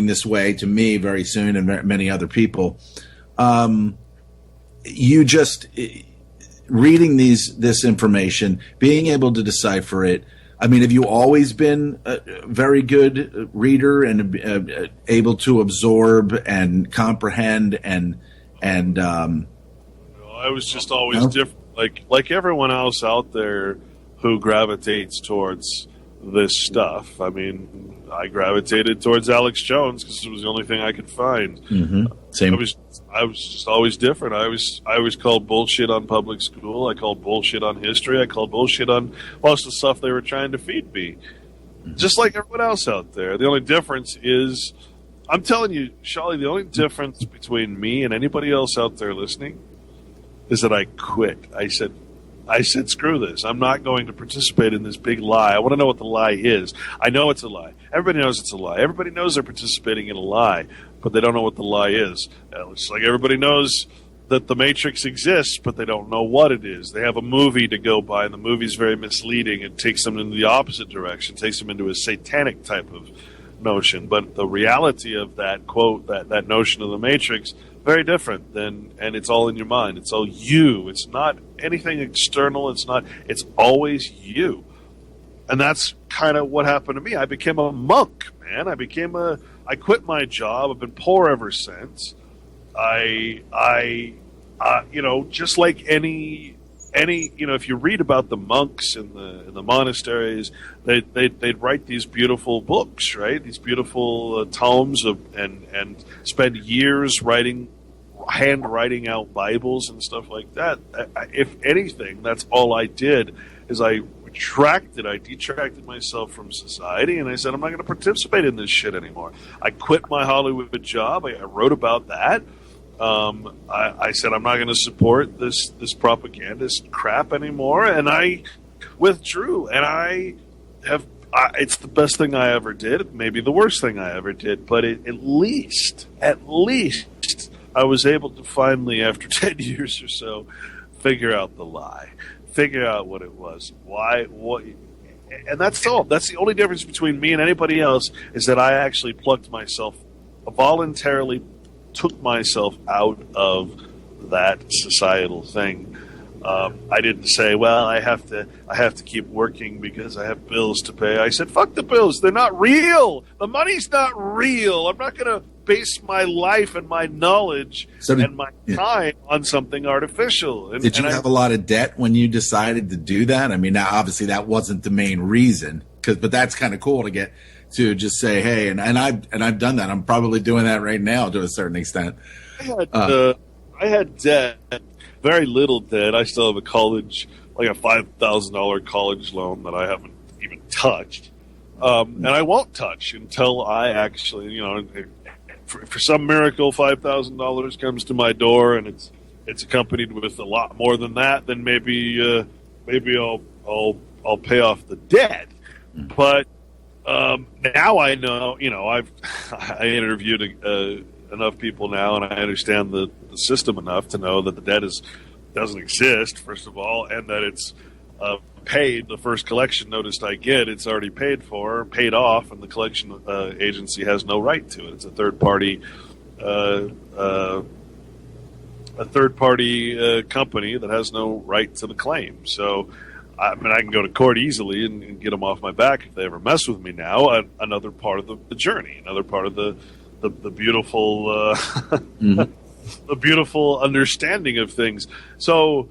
this way to me very soon, and many other people. You just reading this information, being able to decipher it. I mean, have you always been a very good reader and able to absorb and comprehend and
I was just always different, like everyone else out there who gravitates towards this stuff. I mean, I gravitated towards Alex Jones because it was the only thing I could find.
Same.
I was just always different. I was called bullshit on public school. I called bullshit on history. I called bullshit on most of the stuff they were trying to feed me. Just like everyone else out there. The only difference is, I'm telling you, Shali, the only difference between me and anybody else out there listening is that I quit. I said, screw this. I'm not going to participate in this big lie. I want to know what the lie is. I know it's a lie. Everybody knows it's a lie. Everybody knows they're participating in a lie, but they don't know what the lie is. It's like everybody knows that the Matrix exists, but they don't know what it is. They have a movie to go by, and the movie's very misleading. It takes them in the opposite direction, takes them into a satanic type of notion. But the reality of that quote, that notion of the Matrix, very different and it's all in your mind. It's all you. It's not anything external. It's always you. And that's kind of what happened to me. I became a monk, man. I quit my job. I've been poor ever since. Just like any, if you read about the monks in the monasteries, they'd write these beautiful books, right? These beautiful tomes and spend years handwriting out Bibles and stuff like that. If anything, that's all I did is I detracted myself from society, and I said, I'm not going to participate in this shit anymore. I quit my Hollywood job. I wrote about that. I said, I'm not going to support this propagandist crap anymore, and I withdrew. And it's the best thing I ever did, maybe the worst thing I ever did, but at least, I was able to finally, after 10 years or so, figure out the lie. Figure out what it was, and that's all. That's the only difference between me and anybody else, is that I actually voluntarily took myself out of that societal thing. I didn't say, well, I have to keep working because I have bills to pay. I said, fuck the bills. They're not real. The money's not real. I'm not going to base my life and my knowledge and my time on something artificial.
Did you have a lot of debt when you decided to do that? I mean, now obviously that wasn't the main reason, but that's kind of cool to get to just say, hey, and I've done that. I'm probably doing that right now to a certain extent.
I had debt, very little debt. I still have a $5,000 college loan that I haven't even touched. And I won't touch until I actually, for some miracle, $5,000 comes to my door, and it's accompanied with a lot more than that. Then maybe I'll pay off the debt. But now I know. I interviewed enough people now, and I understand the system enough to know that the debt doesn't exist, first of all, and that it's paid. The first collection notice I get, it's already paid off, and the collection agency has no right to it. It's a third party company that has no right to the claim. So, I mean, I can go to court easily and get them off my back if they ever mess with me now. Another part of the journey, another part of the beautiful the beautiful understanding of things. So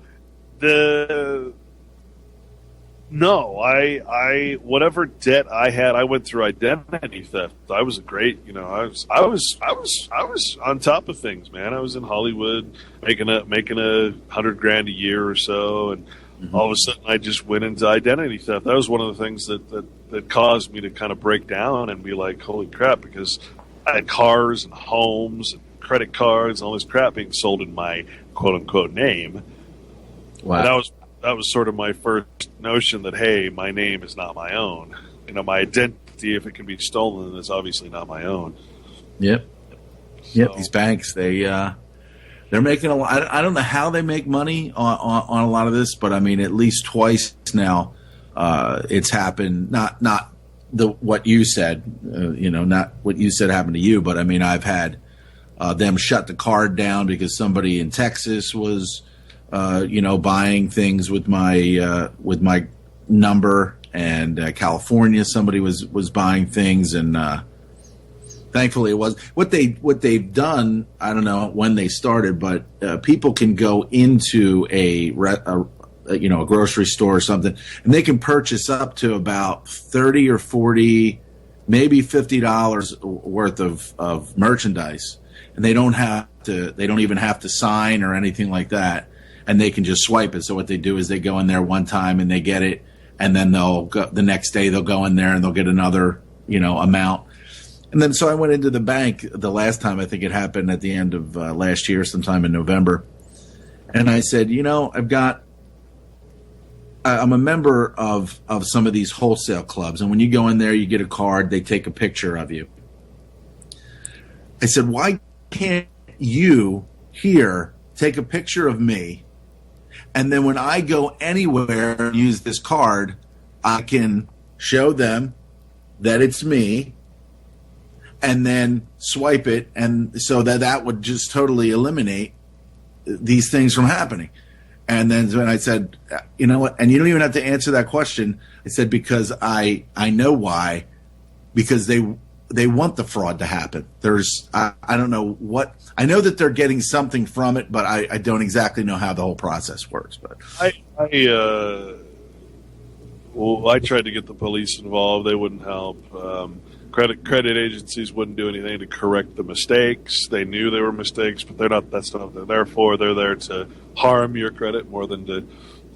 I whatever debt I had, I went through identity theft. I was I was on top of things, man. I was in Hollywood making $100,000 a year or so, and all of a sudden I just went into identity theft. That was one of the things that caused me to kind of break down and be like, holy crap, because I had cars and homes and credit cards and all this crap being sold in my quote unquote name. Wow. And that was sort of my first notion that, hey, my name is not my own. My identity, if it can be stolen, is obviously not my own.
Yep. Yep. These banks, they're making a lot. I don't know how they make money on a lot of this, but I mean, at least twice now, it's happened. Not what you said, not what you said happened to you, but I mean, I've had them shut the card down because somebody in Texas was, buying things with my number, and California somebody was buying things, and thankfully it was what they've done. I don't know when they started, but people can go into a grocery store or something, and they can purchase up to about $30 or $40, maybe $50 worth of merchandise, and they don't even have to sign or anything like that, and they can just swipe it. So what they do is they go in there one time and they get it, and then they'll go the next day, they'll go in there and they'll get another amount. And then so I went into the bank the last time. I think it happened at the end of last year, sometime in November, and I said, I'm a member of some of these wholesale clubs, and when you go in there, you get a card, they take a picture of you. I said, why can't you here take a picture of me, and then when I go anywhere and use this card, I can show them that it's me, and then swipe it, and so that would just totally eliminate these things from happening. And then when I said, you know what, and you don't even have to answer that question. I said, because I know why, because they want the fraud to happen. I don't know what, I know that they're getting something from it, but I don't exactly know how the whole process works. But
I tried to get the police involved. They wouldn't help. Credit agencies wouldn't do anything to correct the mistakes. They knew they were mistakes, but that's not what they're there for. They're there to harm your credit more than to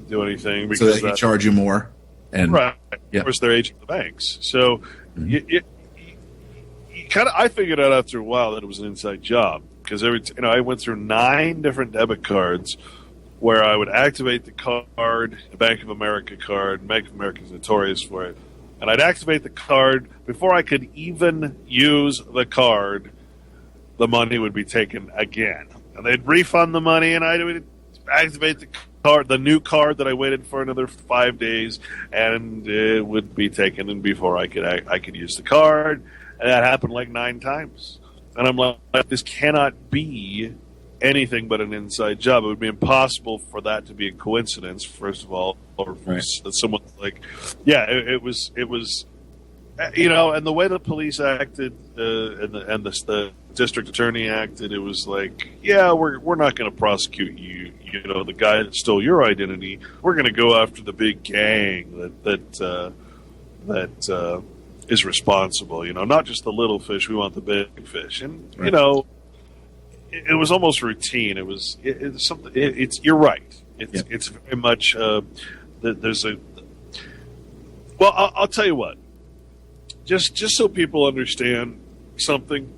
do anything. Because
so that you charge you more. And
right.
Yeah.
Of course, they're aging the banks. So you kind of, I figured out after a while that it was an inside job, because I went through 9 different debit cards where I would activate the card, the Bank of America card. Bank of America is notorious for it. And I'd activate the card. Before I could even use the card, the money would be taken again. And they'd refund the money, and I would activate the card, the new card that I waited for another 5 days, and it would be taken. And before I could use the card, and that happened like 9 times. And I'm like, this cannot be anything but an inside job. It would be impossible for that to be a coincidence, first of all, or for someone like, it was, and the way the police acted and the district attorney acted, it was like, we're not going to prosecute you, the guy that stole your identity. We're going to go after the big gang that is responsible, not just the little fish. We want the big fish. And, it was almost routine. It was it's something. You're right. It's very much there's a. Well, I'll tell you what. Just so people understand something,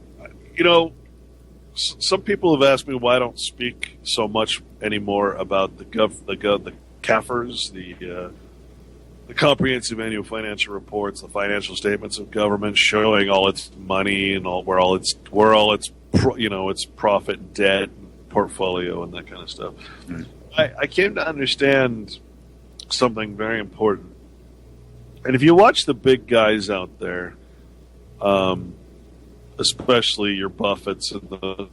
some people have asked me why I don't speak so much anymore about the CAFRs, the comprehensive annual financial reports, the financial statements of government showing all its money and where all its its profit, debt, portfolio, and that kind of stuff. Mm. I came to understand something very important. And if you watch the big guys out there, especially your Buffetts and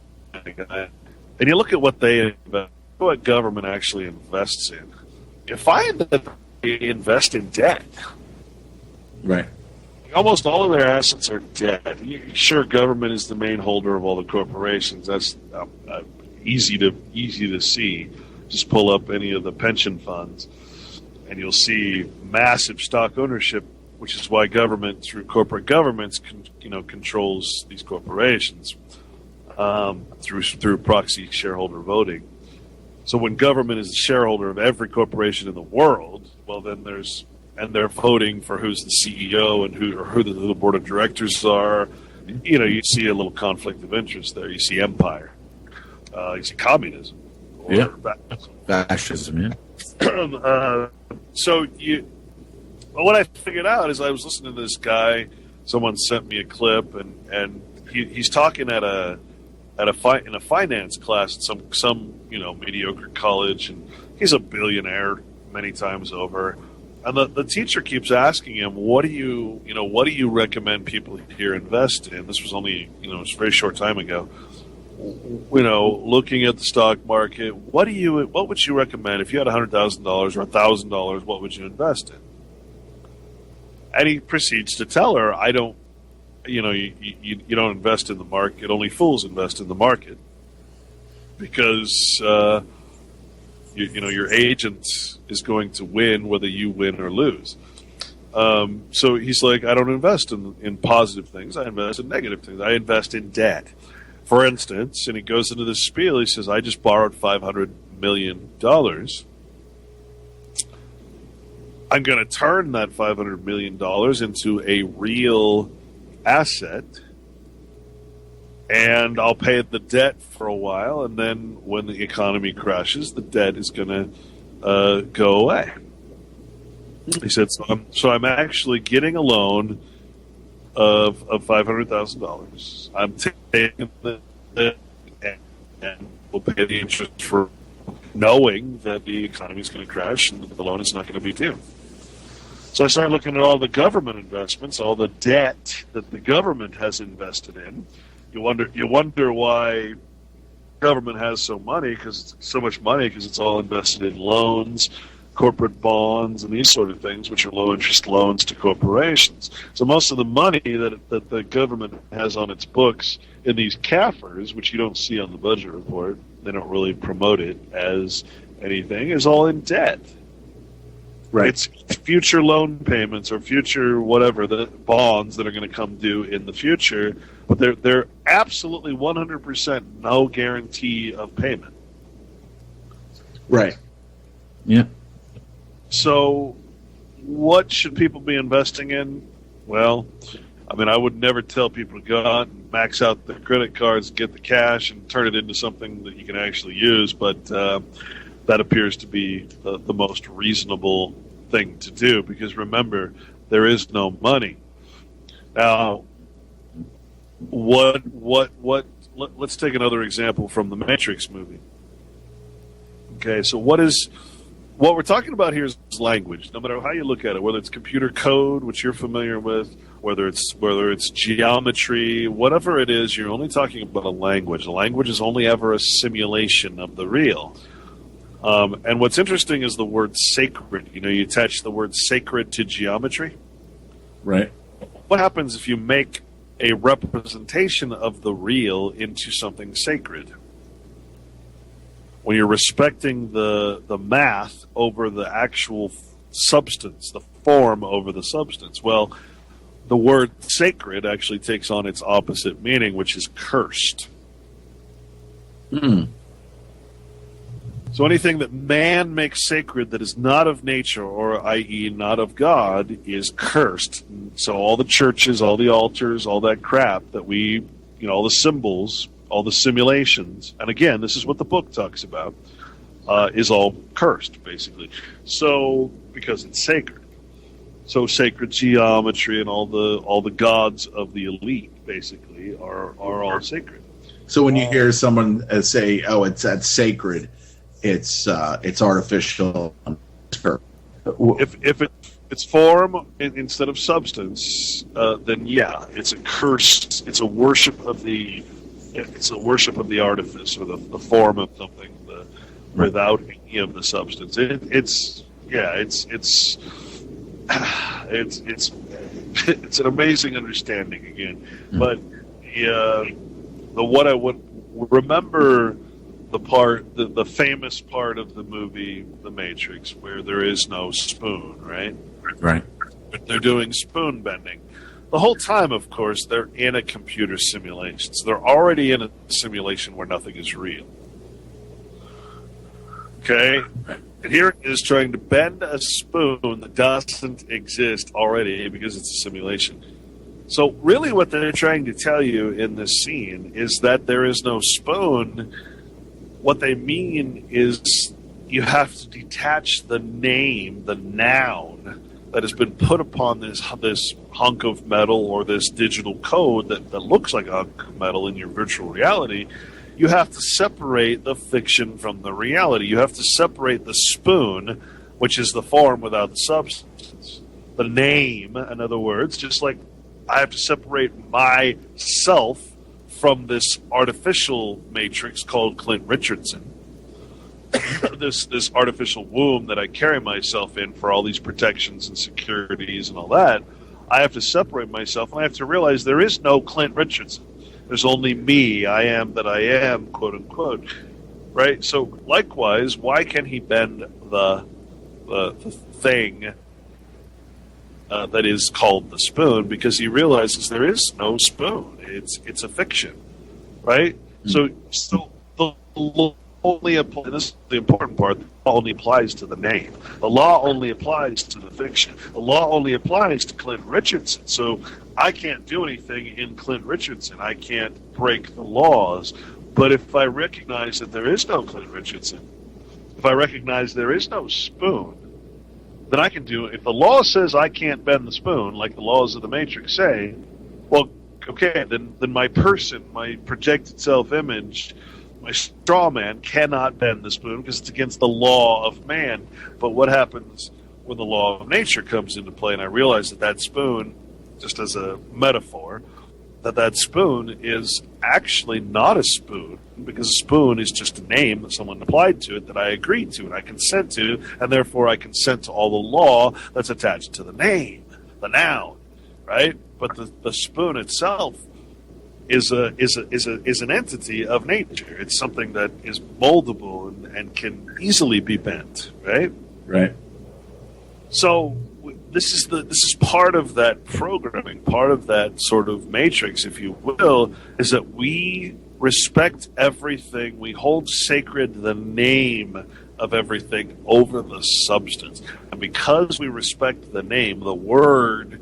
and you look at what government actually invests in, you find that they invest in debt.
Right.
Almost all of their assets are debt. Sure, government is the main holder of all the corporations. That's easy to see. Just pull up any of the pension funds, and you'll see massive stock ownership, which is why government, through corporate governments, controls these corporations through proxy shareholder voting. So when government is the shareholder of every corporation in the world, well, then they're voting for who's the CEO and who the board of directors are. You see a little conflict of interest there. You see empire. You see communism. Or
fascism. Yeah.
So what I figured out is I was listening to this guy. Someone sent me a clip, and he's talking in a finance class at some mediocre college, and he's a billionaire many times over. And the teacher keeps asking him, what do you recommend people here invest in? This was only, it was a very short time ago. Looking at the stock market, what would you recommend if you had $100,000 or $1,000? What would you invest in? And he proceeds to tell her, I don't, you don't invest in the market. Only fools invest in the market because your agent is going to win whether you win or lose. So he's like, I don't invest in positive things. I invest in negative things. I invest in debt. For instance, and he goes into this spiel, he says, I just borrowed $500 million. I'm going to turn that $500 million into a real asset, and I'll pay the debt for a while, and then when the economy crashes, the debt is going to go away. He said, so I'm actually getting a loan of $500,000. I'm taking the debt and we'll pay the interest for knowing that the economy is going to crash and the loan is not going to be due. So I started looking at all the government investments, all the debt that the government has invested in. You wonder why government has so much money because it's all invested in loans, corporate bonds, and these sort of things, which are low-interest loans to corporations. So most of the money that the government has on its books in these CAFRs, which you don't see on the budget report, they don't really promote it as anything, is all in debt.
Right.
It's future loan payments or future whatever, the bonds that are going to come due in the future, but they're absolutely 100% no guarantee of payment.
Right. Yeah.
So what should people be investing in? Well, I mean, I would never tell people to go out and max out their credit cards, get the cash, and turn it into something that you can actually use, but that appears to be the most reasonable thing to do, because remember, there is no money. Now, let's take another example from the Matrix movie. Okay, so what we're talking about here is language. No matter how you look at it, whether it's computer code, which you're familiar with, whether it's geometry, whatever it is, you're only talking about a language. A language is only ever a simulation of the real. And what's interesting is the word sacred. You know, you attach the word sacred to geometry.
Right.
What happens if you make a representation of the real into something sacred? When you're respecting the math over the actual substance, the form over the substance. Well, the word sacred actually takes on its opposite meaning, which is cursed. So anything that man makes sacred that is not of nature, or i.e. not of God, is cursed. So all the churches, all the altars, all that crap that all the symbols, all the simulations, and again, this is what the book talks about, is all cursed, basically. So, because it's sacred. So sacred geometry and all the gods of the elite, basically, are all sacred.
So when you hear someone say, "Oh, that's sacred," it's artificial.
If it's form instead of substance, then yeah, it's a curse. It's a worship of the artifice, or the form of something, without any of the substance. It's an amazing understanding again. But what I would remember, the famous part of the movie The Matrix, where there is no spoon, right?
Right.
They're doing spoon bending. The whole time, of course, they're in a computer simulation. So they're already in a simulation where nothing is real. Okay? And here it is trying to bend a spoon that doesn't exist already because it's a simulation. So really what they're trying to tell you in this scene is that there is no spoon. What they mean is you have to detach the name, the noun, that has been put upon this hunk of metal or this digital code that looks like a hunk of metal in your virtual reality. You have to separate the fiction from the reality. You have to separate the spoon, which is the form without the substance. The name, in other words, just like I have to separate myself from this artificial matrix called Clint Richardson. this artificial womb that I carry myself in for all these protections and securities and all that. I have to separate myself, and I have to realize there is no Clint Richardson. There's only me. I am that I am, quote unquote. Right? So likewise, why can he bend the thing that is called the spoon? Because he realizes there is no spoon. It's a fiction. Right? Mm-hmm. So the law only applies, this is the important part, the law only applies to the name. The law only applies to the fiction. The law only applies to Clint Richardson. So I can't do anything in Clint Richardson. I can't break the laws. But if I recognize that there is no Clint Richardson, if I recognize there is no spoon, then I can do it. If the law says I can't bend the spoon, like the laws of the Matrix say, well, okay, then my person, my projected self-image, my straw man cannot bend the spoon because it's against the law of man. But what happens when the law of nature comes into play and I realize that spoon, just as a metaphor, that spoon is actually not a spoon, because a spoon is just a name that someone applied to it that I agreed to and I consent to, and therefore I consent to all the law that's attached to the name, the noun, right? But the spoon itself is an entity of nature. It's something that is moldable and can easily be bent, right?
Right.
So this is part of that programming, part of that sort of matrix, if you will, is that we respect everything. We hold sacred the name of everything over the substance. And because we respect the name, the word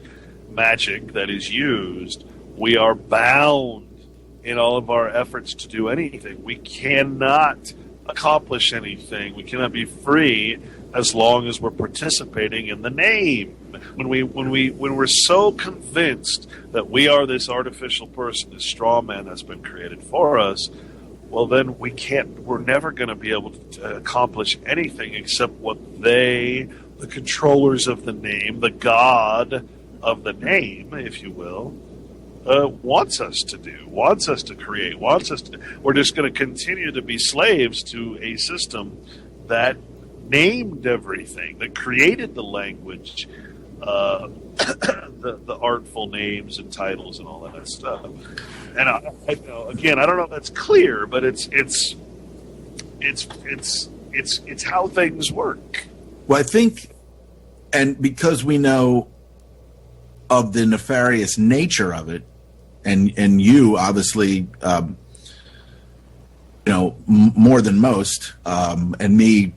magic that is used, we are bound in all of our efforts to do anything. We cannot accomplish anything. We cannot be free as long as we're participating in the name. When we're so convinced that we are this artificial person, this straw man has been created for us, well, then we're never going to be able to accomplish anything except what the controllers of the name, the God of the name, if you will, wants us to do, wants us to create, wants us to. We're just going to continue to be slaves to a system that named everything, that created the language, the artful names and titles and all that stuff. And I don't know if that's clear, but it's how things work.
Well, I think, and because we know of the nefarious nature of it, and you obviously, more than most, and me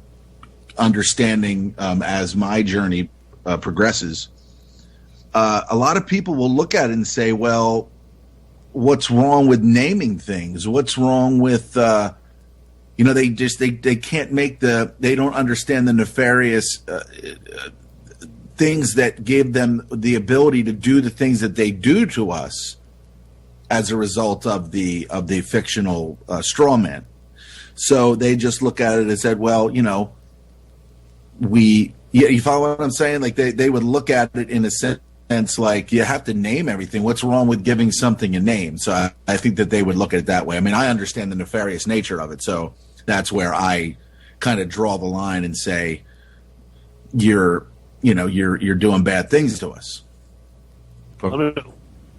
understanding as my journey progresses, a lot of people will look at it and say, well, what's wrong with naming things? What's wrong with, they can't make they don't understand the nefarious things that give them the ability to do the things that they do to us as a result of the fictional straw man. So they just look at it and said, well, you follow what I'm saying? Like they would look at it in a sense like you have to name everything. What's wrong with giving something a name? So I think that they would look at it that way. I mean, I understand the nefarious nature of it. So that's where I kind of draw the line and say, you're doing bad things to us.
Let me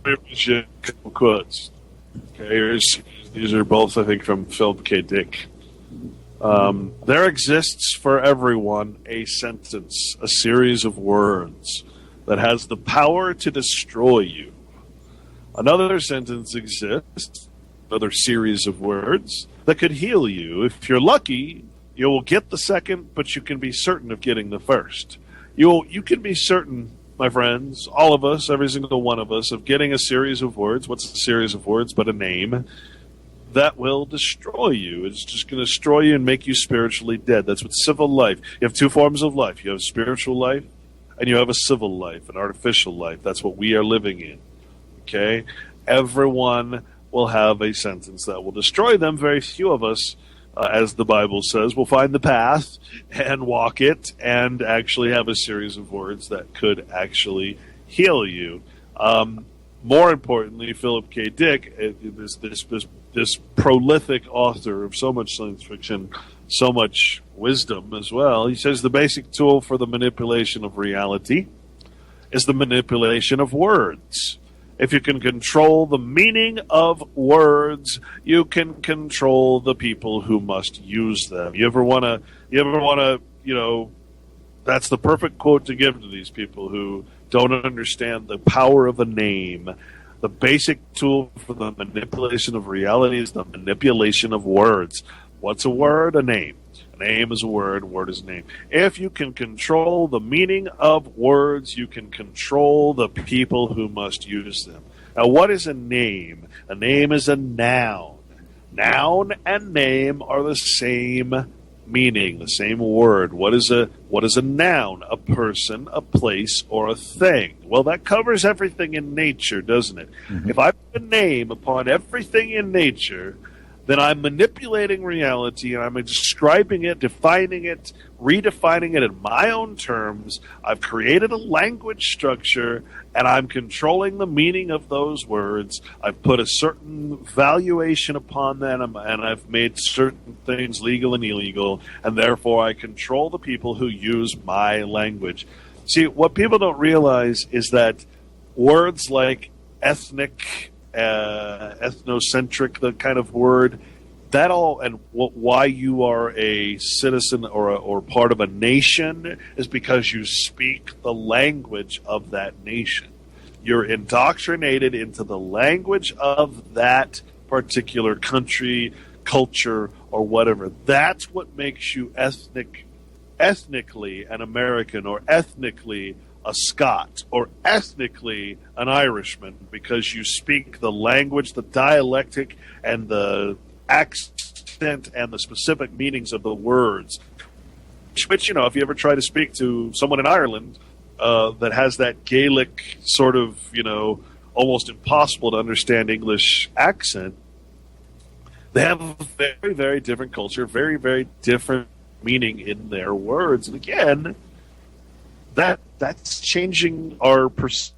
read you a couple quotes. Okay, these are both, I think, from Philip K. Dick. There exists for everyone a sentence, a series of words that has the power to destroy you. Another sentence exists, another series of words that could heal you. If you're lucky, you will get the second, but you can be certain of getting the first. You can be certain, my friends, all of us, every single one of us, of getting a series of words. What's a series of words but a name? That will destroy you. It's just going to destroy you and make you spiritually dead. That's what civil life. You have two forms of life. You have spiritual life and you have a civil life, an artificial life. That's what we are living in. Okay? Everyone will have a sentence that will destroy them. Very few of us, as the Bible says, will find the path and walk it and actually have a series of words that could actually heal you. More importantly, Philip K. Dick, this prolific author of so much science fiction, so much wisdom as well, he says the basic tool for the manipulation of reality is the manipulation of words. If you can control the meaning of words, you can control the people who must use them. You ever want to, that's the perfect quote to give to these people who don't understand the power of a name. The basic tool for the manipulation of reality is the manipulation of words. What's a word? A name. A name is a word. A word is a name. If you can control the meaning of words, you can control the people who must use them. Now, what is a name? A name is a noun. Noun and name are the same meaning, the same word. What is a noun? A person, a place, or a thing. Well, that covers everything in nature, doesn't it? Mm-hmm. If I put a name upon everything in nature, then I'm manipulating reality and I'm describing it, defining it, redefining it in my own terms. I've created a language structure and I'm controlling the meaning of those words. I've put a certain valuation upon them and I've made certain things legal and illegal, and therefore I control the people who use my language. See, what people don't realize is that words like ethnic, ethnocentric, the kind of word, that all, and why you are a citizen or part of a nation is because you speak the language of that nation. You're indoctrinated into the language of that particular country, culture, or whatever. That's what makes you ethnically an American, or ethnically a Scot, or ethnically an Irishman, because you speak the language, the dialectic, and the accent and the specific meanings of the words. Which, if you ever try to speak to someone in Ireland that has that Gaelic sort of, almost impossible to understand English accent, they have a very, very different culture, very, very different meaning in their words. And again, that's changing our perception.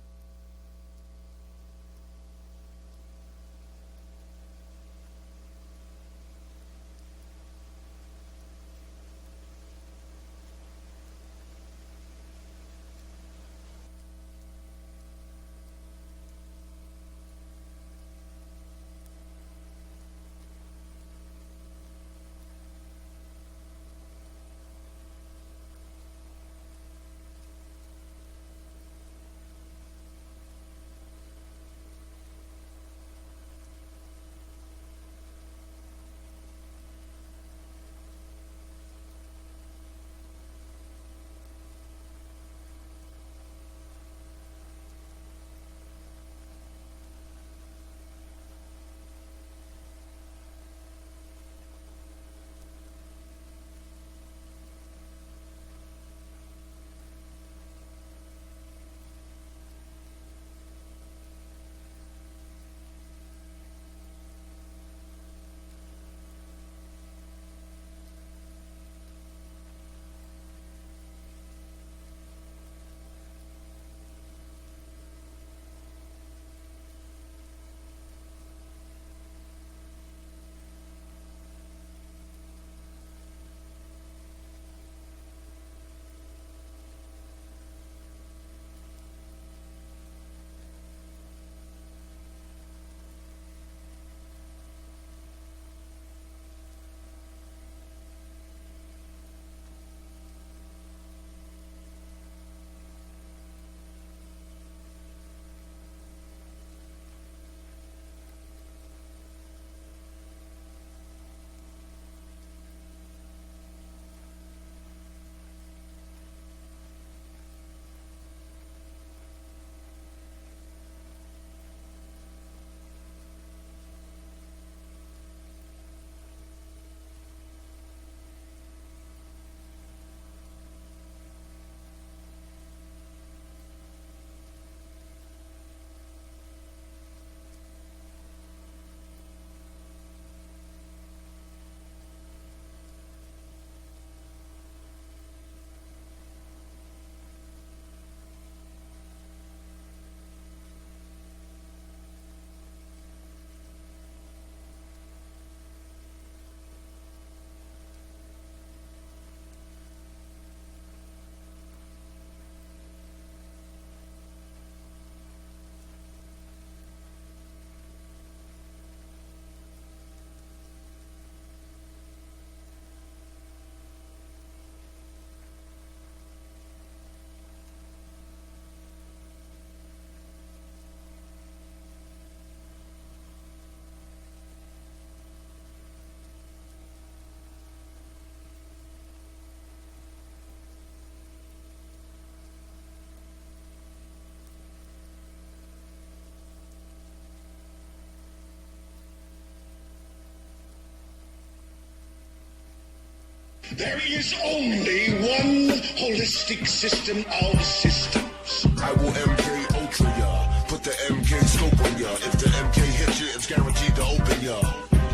There is only one holistic system of systems.
I will MK Ultra ya. Put the MK scope on ya. If the MK hits you, it's guaranteed to open ya.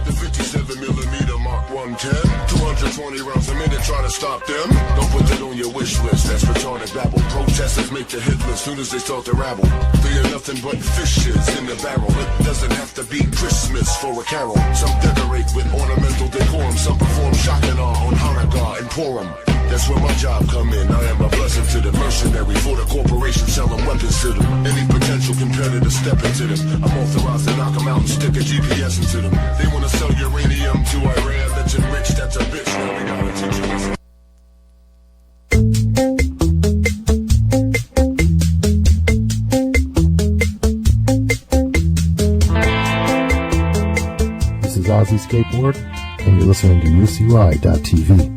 The 57 20 rounds a minute trying to stop them. Don't put that on your wish list, that's retarded babble. Protesters make the hit list soon as they start to rabble. They are nothing but fishes in the barrel. It doesn't have to be Christmas for a carol. Some decorate with ornamental decorum. Some perform shock and awe on Hanukkah and Purim. That's where my job come in. I am a blessing to the mercenary for the corporation selling weapons to them. Any potential competitor step into them. I'm authorized to knock them out and stick a GPS into them. They want to sell uranium to Iran that's enriched. That's a bitch. Now we gotta teach you lesson.
This is Ozzy Skateboard, and you're listening to UCY.tv.